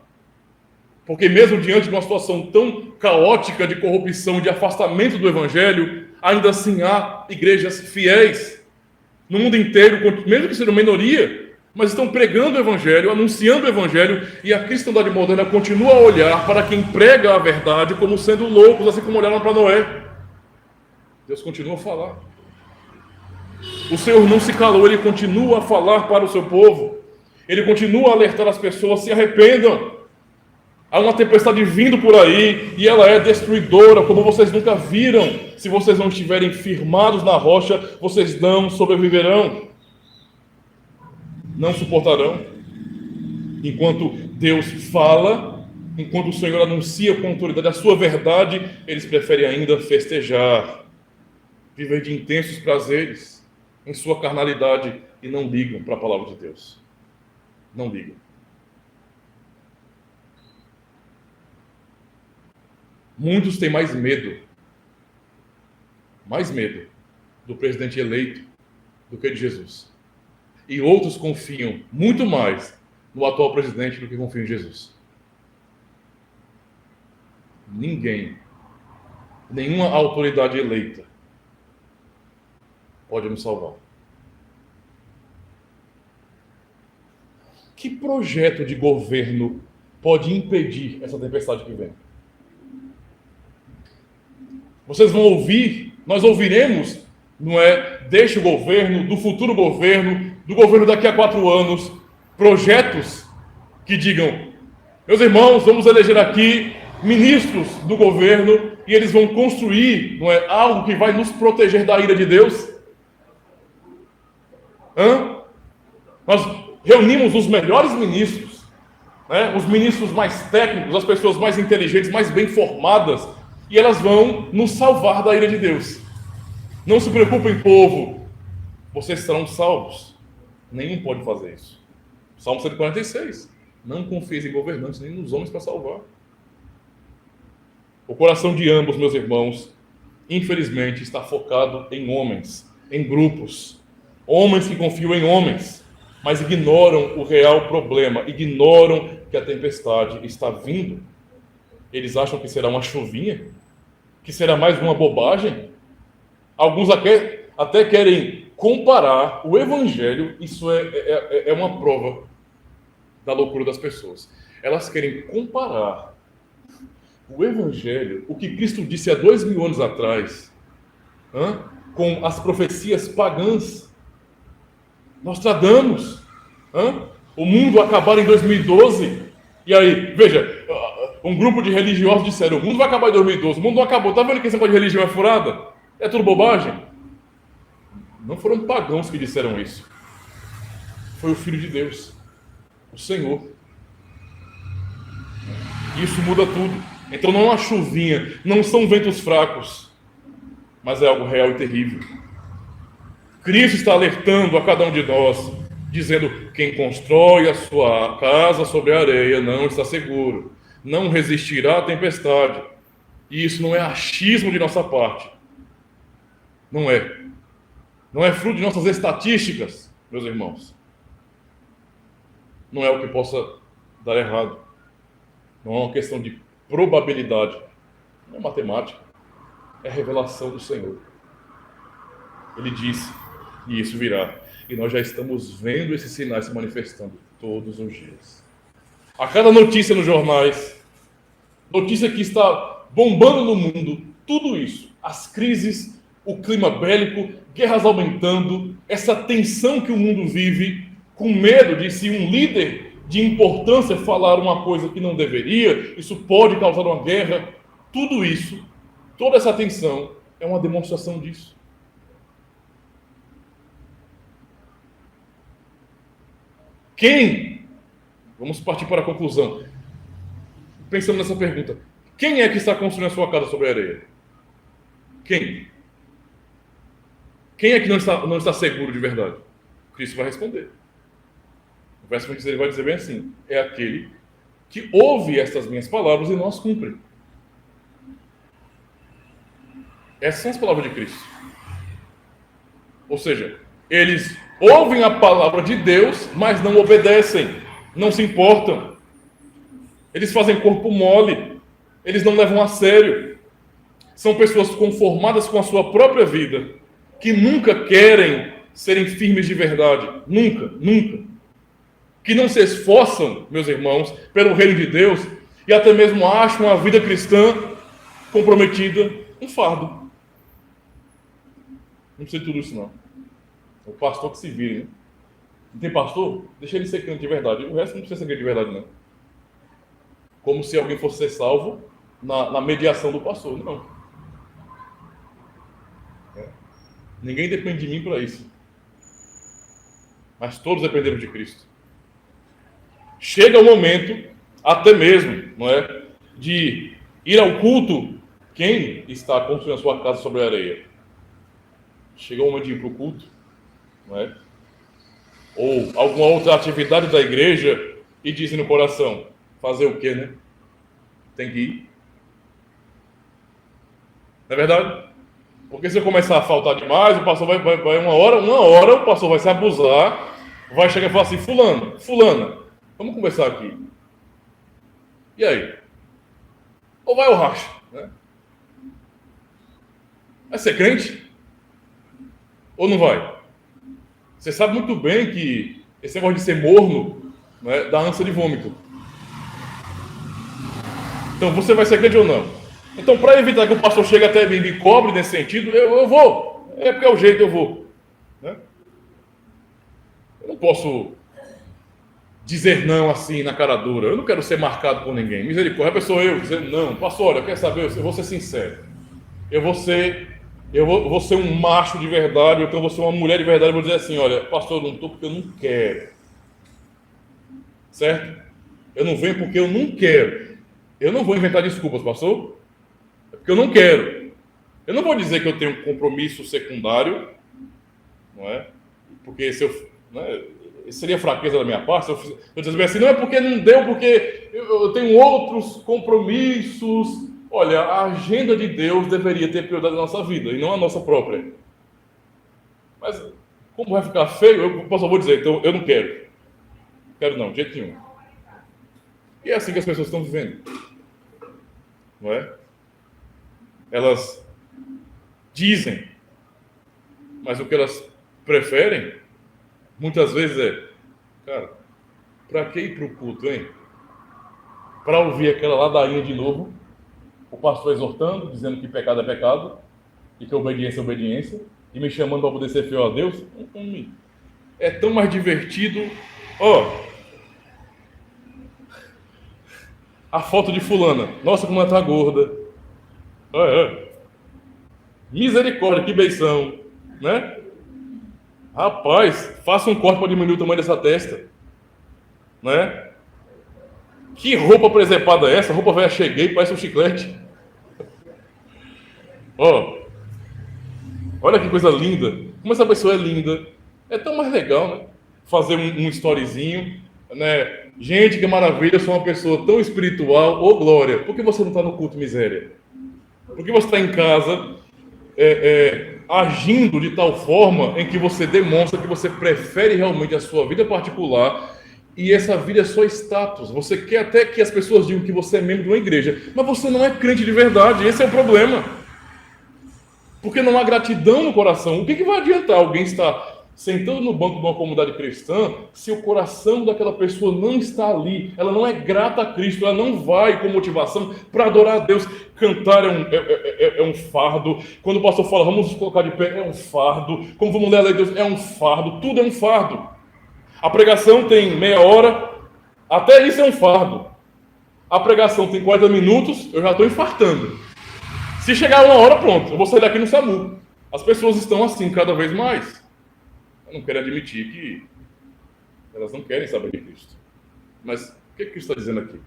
porque mesmo diante de uma situação tão caótica de corrupção, de afastamento do Evangelho, ainda assim há igrejas fiéis no mundo inteiro, mesmo que sejam minoria, mas estão pregando o Evangelho, anunciando o Evangelho, e a cristandade moderna continua a olhar para quem prega a verdade como sendo loucos, assim como olharam para Noé. Deus continua a falar. O Senhor não se calou, Ele continua a falar para o seu povo. Ele continua a alertar as pessoas: se arrependam. Há uma tempestade vindo por aí e ela é destruidora, como vocês nunca viram. Se vocês não estiverem firmados na rocha, vocês não sobreviverão, não suportarão. Enquanto Deus fala, enquanto o Senhor anuncia com autoridade a sua verdade, eles preferem ainda festejar, viver de intensos prazeres em sua carnalidade e não ligam para a palavra de Deus. Não ligam. Muitos têm mais medo do presidente eleito do que de Jesus. E outros confiam muito mais no atual presidente do que confiam em Jesus. Ninguém, nenhuma autoridade eleita pode nos salvar. Que projeto de governo pode impedir essa tempestade que vem? Vocês vão ouvir, nós ouviremos, não é, deste governo, do futuro governo, do governo daqui a 4 anos, projetos que digam: meus irmãos, vamos eleger aqui ministros do governo e eles vão construir, não é, algo que vai nos proteger da ira de Deus? Nós reunimos os melhores ministros, né, os ministros mais técnicos, as pessoas mais inteligentes, mais bem formadas, e elas vão nos salvar da ira de Deus. Não se preocupem, povo, vocês serão salvos. Nenhum pode fazer isso. Salmo 146. Não confieis em governantes nem nos homens para salvar. O coração de ambos, meus irmãos, infelizmente está focado em homens, em grupos. Homens que confiam em homens, mas ignoram o real problema, ignoram que a tempestade está vindo. Eles acham que será uma chuvinha, que será mais uma bobagem. Alguns até querem comparar o Evangelho. Isso é uma prova da loucura das pessoas. Elas querem comparar o Evangelho, o que Cristo disse há 2000 anos atrás, com as profecias pagãs. Nostradamus, o mundo acabar em 2012, e aí, veja, um grupo de religiosos disseram: o mundo vai acabar em 2012, o mundo não acabou. Tá vendo que esse negócio de religião é furada? É tudo bobagem? Não foram pagãos que disseram isso. Foi o Filho de Deus, o Senhor. Isso muda tudo. Então não é uma chuvinha, não são ventos fracos, mas é algo real e terrível. Cristo está alertando a cada um de nós, dizendo: quem constrói a sua casa sobre a areia não está seguro, não resistirá à tempestade. E isso não é achismo de nossa parte. Não é. Não é fruto de nossas estatísticas, meus irmãos. Não é o que possa dar errado. Não é uma questão de probabilidade. Não é matemática. É revelação do Senhor. Ele disse, e isso virá. E nós já estamos vendo esses sinais se manifestando todos os dias. A cada notícia nos jornais, notícia que está bombando no mundo, tudo isso, as crises, o clima bélico, guerras aumentando, essa tensão que o mundo vive, com medo de, se um líder de importância falar uma coisa que não deveria, isso pode causar uma guerra. Tudo isso, toda essa tensão é uma demonstração disso. Quem? Vamos partir para a conclusão. Pensando nessa pergunta: quem é que está construindo a sua casa sobre a areia? Quem? Quem é que não está seguro de verdade? Cristo vai responder. O verso 26 ele vai dizer bem assim: é aquele que ouve estas minhas palavras e não as cumpre. Essas são as palavras de Cristo. Ou seja, eles ouvem a palavra de Deus, mas não obedecem, não se importam. Eles fazem corpo mole, eles não levam a sério. São pessoas conformadas com a sua própria vida, que nunca querem serem firmes de verdade. Nunca, nunca. Que não se esforçam, meus irmãos, pelo reino de Deus, e até mesmo acham a vida cristã comprometida um fardo. Não precisa de tudo isso, não. É o pastor que se vire, né? Não tem pastor? Deixa ele ser crente de verdade. O resto não precisa ser crente de verdade, não. como se alguém fosse ser salvo na mediação do pastor. Não. Ninguém depende de mim para isso. Mas todos dependemos de Cristo. Chega o momento, até mesmo, não é, de ir ao culto. Quem está construindo a sua casa sobre a areia? Chega o momento de ir para o culto, não é? Ou alguma outra atividade da igreja e diz no coração, fazer o quê, né? Tem que ir. Não é verdade? Porque se eu começar a faltar demais, o pastor vai uma hora o pastor vai se abusar, vai chegar e falar assim, fulana, vamos conversar aqui. E aí? Ou vai ou racha, né? Vai ser crente? Ou não vai? Você sabe muito bem que esse negócio de ser morno, né, dá ânsia de vômito. Então você vai ser crente ou não? Então, para evitar que o pastor chegue até mim e me cobre nesse sentido, eu vou. É porque é o jeito, eu vou. Né? Eu não posso dizer não assim na cara dura. Eu não quero ser marcado por ninguém. Misericórdia, a pessoa eu dizer não. Pastor, olha, quer saber? Eu vou ser sincero. Eu vou ser um macho de verdade, ou então eu vou ser uma mulher de verdade. Eu vou dizer assim, olha, pastor, eu não estou porque eu não quero. Certo? Eu não venho porque eu não quero. Eu não vou inventar desculpas, pastor. É porque eu não quero. Eu não vou dizer que eu tenho um compromisso secundário, não é? Porque se eu, né, seria fraqueza da minha parte. Se eu dizer assim, não é porque não deu, porque eu tenho outros compromissos. Olha, a agenda de Deus deveria ter prioridade na nossa vida e não a nossa própria. Mas como vai ficar feio, eu só vou dizer, então eu não quero. Quero não, de jeito nenhum. E é assim que as pessoas estão vivendo. Não é? Elas dizem, mas o que elas preferem, muitas vezes é, cara, para que ir para o culto, hein? Para ouvir aquela ladainha de novo, o pastor exortando, dizendo que pecado é pecado, e que obediência é obediência, e me chamando para poder ser fiel a Deus. É tão mais divertido. A foto de fulana, nossa, como ela tá gorda. Misericórdia, que beição, né? Rapaz, faça um corte para diminuir o tamanho dessa testa, né? Que roupa presepada é essa? Roupa velha cheguei, parece um chiclete. Olha que coisa linda. Como essa pessoa é linda. É tão mais legal, né? Fazer um storyzinho, né? Gente, que maravilha, eu sou uma pessoa tão espiritual. Ô, glória, por que você não está no culto, miséria? Por que você está em casa agindo de tal forma em que você demonstra que você prefere realmente a sua vida particular e essa vida é só status? Você quer até que as pessoas digam que você é membro de uma igreja, mas você não é crente de verdade. Esse é o problema. Porque não há gratidão no coração. O que vai adiantar alguém estar sentando no banco de uma comunidade cristã se o coração daquela pessoa não está ali? Ela não é grata a Cristo, ela não vai com motivação para adorar a Deus. Cantar é um fardo. Quando o pastor fala, vamos nos colocar de pé, é um fardo. Como vamos ler a lei de Deus, é um fardo. Tudo é um fardo. A pregação tem meia hora, até isso é um fardo. A pregação tem 40 minutos, eu já estou infartando. Se chegar uma hora, pronto, eu vou sair daqui no SAMU. As pessoas estão assim cada vez mais. Eu não quero admitir que elas não querem saber de Cristo. Mas o que Cristo está dizendo aqui?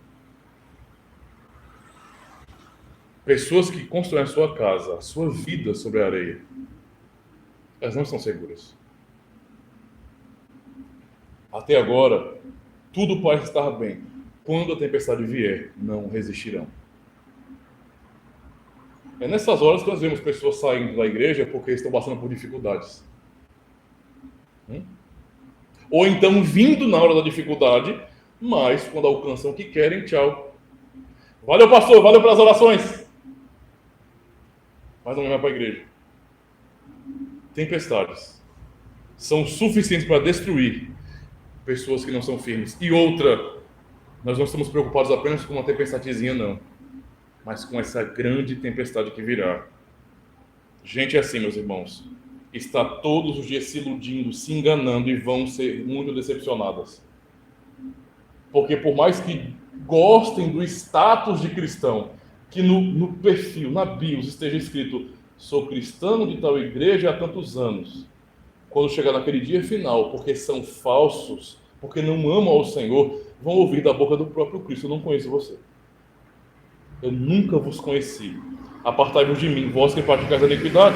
Pessoas que constroem a sua casa, a sua vida sobre a areia, elas não estão seguras. Até agora, tudo parece estar bem. Quando a tempestade vier, não resistirão. É nessas horas que nós vemos pessoas saindo da igreja porque estão passando por dificuldades. Ou então vindo na hora da dificuldade, mas quando alcançam o que querem, tchau. Valeu, pastor, valeu pelas orações. Mas não vai para a igreja. Tempestades são suficientes para destruir pessoas que não são firmes. E outra, nós não estamos preocupados apenas com uma tempestadezinha, não. Mas com essa grande tempestade que virá. Gente assim, meus irmãos, está todos os dias se iludindo, se enganando e vão ser muito decepcionadas. Porque por mais que gostem do status de cristão, que no perfil, na bios, esteja escrito: sou cristão de tal igreja há tantos anos. Quando chegar naquele dia final, porque são falsos, porque não amam ao Senhor, vão ouvir da boca do próprio Cristo: eu não conheço você. Eu nunca vos conheci. Apartai-vos de mim, vós que praticais a iniquidade.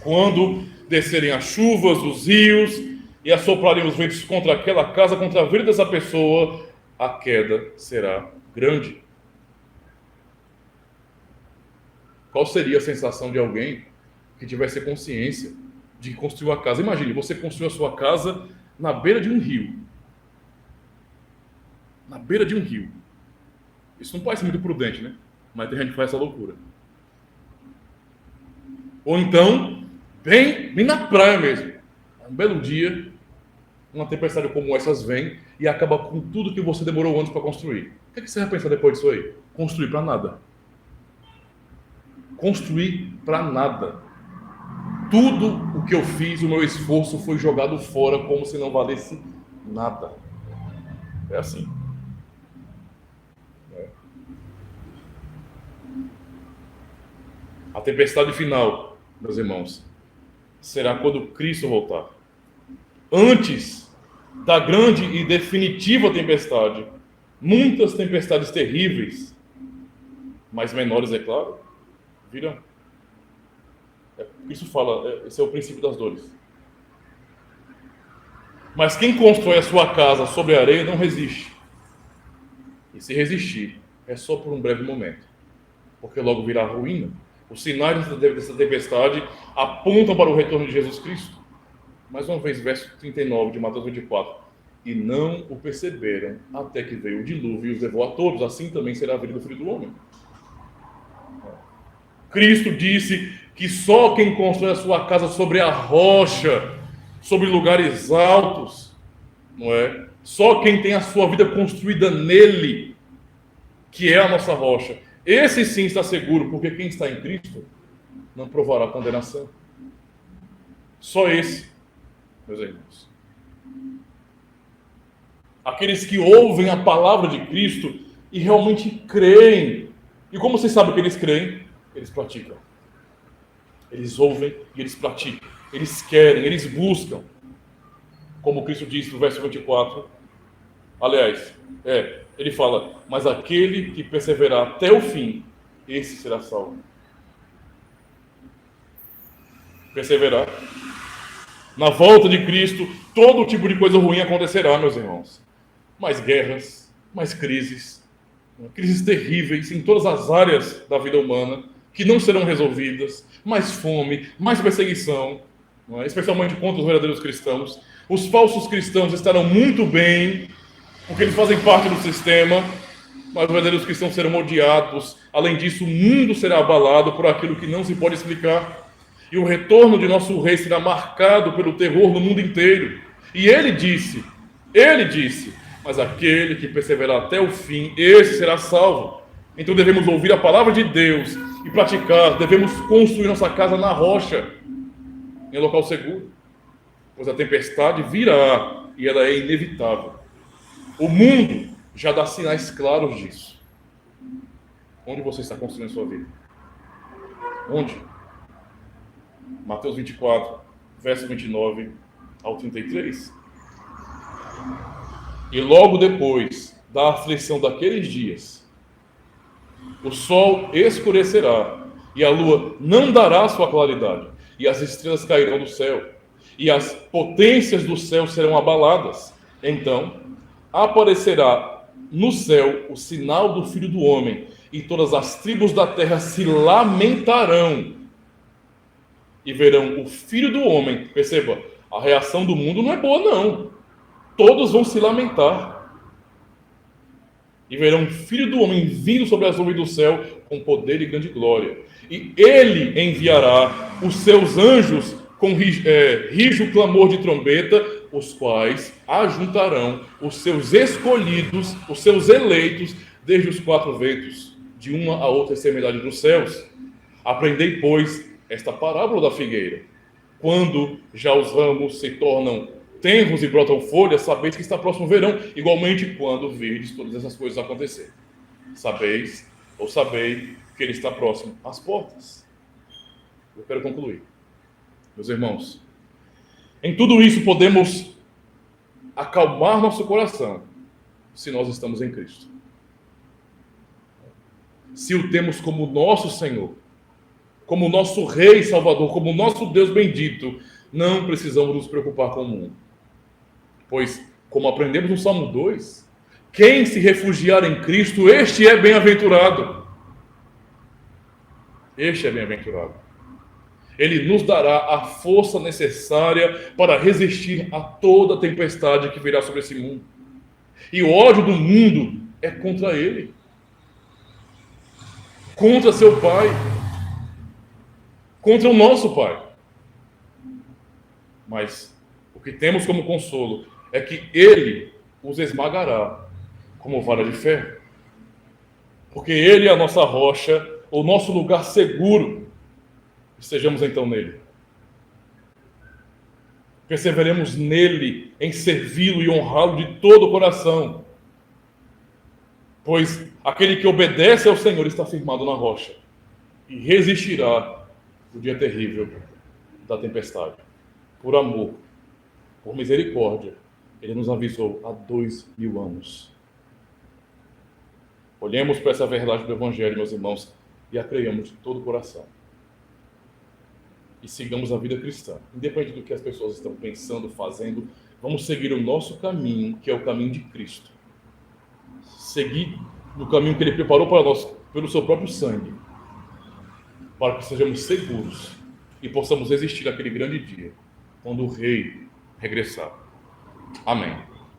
Quando descerem as chuvas, os rios, e assoprarem os ventos contra aquela casa, contra a vida dessa pessoa, a queda será grande. Qual seria a sensação de alguém que tivesse consciência de que construiu a casa? Imagine, você construiu a sua casa na beira de um rio. Na beira de um rio. Isso não parece muito prudente, né? Mas tem gente que faz essa loucura. Ou então, bem na praia mesmo. Um belo dia, uma tempestade como essas vem e acaba com tudo que você demorou anos para construir. O que você vai pensar depois disso aí? Construir para nada. Construir para nada. Tudo o que eu fiz, o meu esforço foi jogado fora como se não valesse nada. É assim. A tempestade final, meus irmãos, será quando Cristo voltar. Antes da grande e definitiva tempestade, muitas tempestades terríveis, mas menores, é claro, virão. Isso fala, esse é o princípio das dores. Mas quem constrói a sua casa sobre a areia não resiste. E se resistir, é só por um breve momento, porque logo virá a ruína. Os sinais dessa tempestade apontam para o retorno de Jesus Cristo. Mais uma vez, verso 39 de Mateus 24. E não o perceberam até que veio o dilúvio e os levou a todos. Assim também será a vida do Filho do Homem. Cristo disse que só quem constrói a sua casa sobre a rocha, sobre lugares altos, não é? Só quem tem a sua vida construída nele, que é a nossa rocha, esse sim está seguro, porque quem está em Cristo não provará condenação. Só esse, meus irmãos. Aqueles que ouvem a palavra de Cristo e realmente creem. E como vocês sabem que eles creem? Eles praticam. Eles ouvem e eles praticam. Eles querem, eles buscam. Como Cristo disse no verso 24. Aliás, ele fala: mas aquele que perseverar até o fim, esse será salvo. Perseverar. Na volta de Cristo, todo tipo de coisa ruim acontecerá, meus irmãos. Mais guerras, mais crises terríveis em todas as áreas da vida humana, que não serão resolvidas, mais fome, mais perseguição, especialmente contra os verdadeiros cristãos. Os falsos cristãos estarão muito bem, porque eles fazem parte do sistema, mas os verdadeiros cristãos serão odiados. Além disso, o mundo será abalado por aquilo que não se pode explicar. E o retorno de nosso rei será marcado pelo terror no mundo inteiro. E ele disse, mas aquele que perseverar até o fim, esse será salvo. Então devemos ouvir a palavra de Deus e praticar. Devemos construir nossa casa na rocha, em local seguro, pois a tempestade virá e ela é inevitável. O mundo já dá sinais claros disso. Onde você está construindo a sua vida? Onde? Mateus 24, verso 29 ao 33. E logo depois da aflição daqueles dias, o sol escurecerá, e a lua não dará sua claridade, e as estrelas cairão do céu, e as potências do céu serão abaladas. Então aparecerá no céu o sinal do Filho do Homem, e todas as tribos da terra se lamentarão, e verão o Filho do Homem. Perceba, a reação do mundo não é boa, não. Todos vão se lamentar. E verão o Filho do Homem vindo sobre as nuvens do céu com poder e grande glória. E ele enviará os seus anjos com rijo clamor de trombeta, os quais ajuntarão os seus escolhidos, os seus eleitos, desde os quatro ventos, de uma a outra extremidade dos céus. Aprendei, pois, esta parábola da figueira. Quando já os ramos se tornam tenros e brotam folhas, sabeis que está próximo o verão. Igualmente, quando virdes todas essas coisas acontecer, sabeis ou sabei que ele está próximo às portas. Eu quero concluir. Meus irmãos, em tudo isso podemos acalmar nosso coração se nós estamos em Cristo. Se o temos como nosso Senhor, como nosso Rei e Salvador, como nosso Deus bendito, não precisamos nos preocupar com o mundo. Pois, como aprendemos no Salmo 2, quem se refugiar em Cristo, este é bem-aventurado. Este é bem-aventurado. Ele nos dará a força necessária para resistir a toda tempestade que virá sobre esse mundo. E o ódio do mundo é contra ele, contra seu Pai, contra o nosso Pai. Mas o que temos como consolo é que ele os esmagará como vara de ferro. Porque ele é a nossa rocha, o nosso lugar seguro. Estejamos então nele. Perseveremos nele, em servi-lo e honrá-lo de todo o coração. Pois aquele que obedece ao Senhor está firmado na rocha e resistirá o dia terrível da tempestade. Por amor, por misericórdia, ele nos avisou há 2000 anos. Olhemos para essa verdade do Evangelho, meus irmãos, e a creiamos de todo o coração. E sigamos a vida cristã. Independente do que as pessoas estão pensando, fazendo, vamos seguir o nosso caminho, que é o caminho de Cristo. Seguir no caminho que ele preparou para nós, pelo seu próprio sangue, para que sejamos seguros e possamos resistir àquele grande dia, quando o Rei regressar. Amém.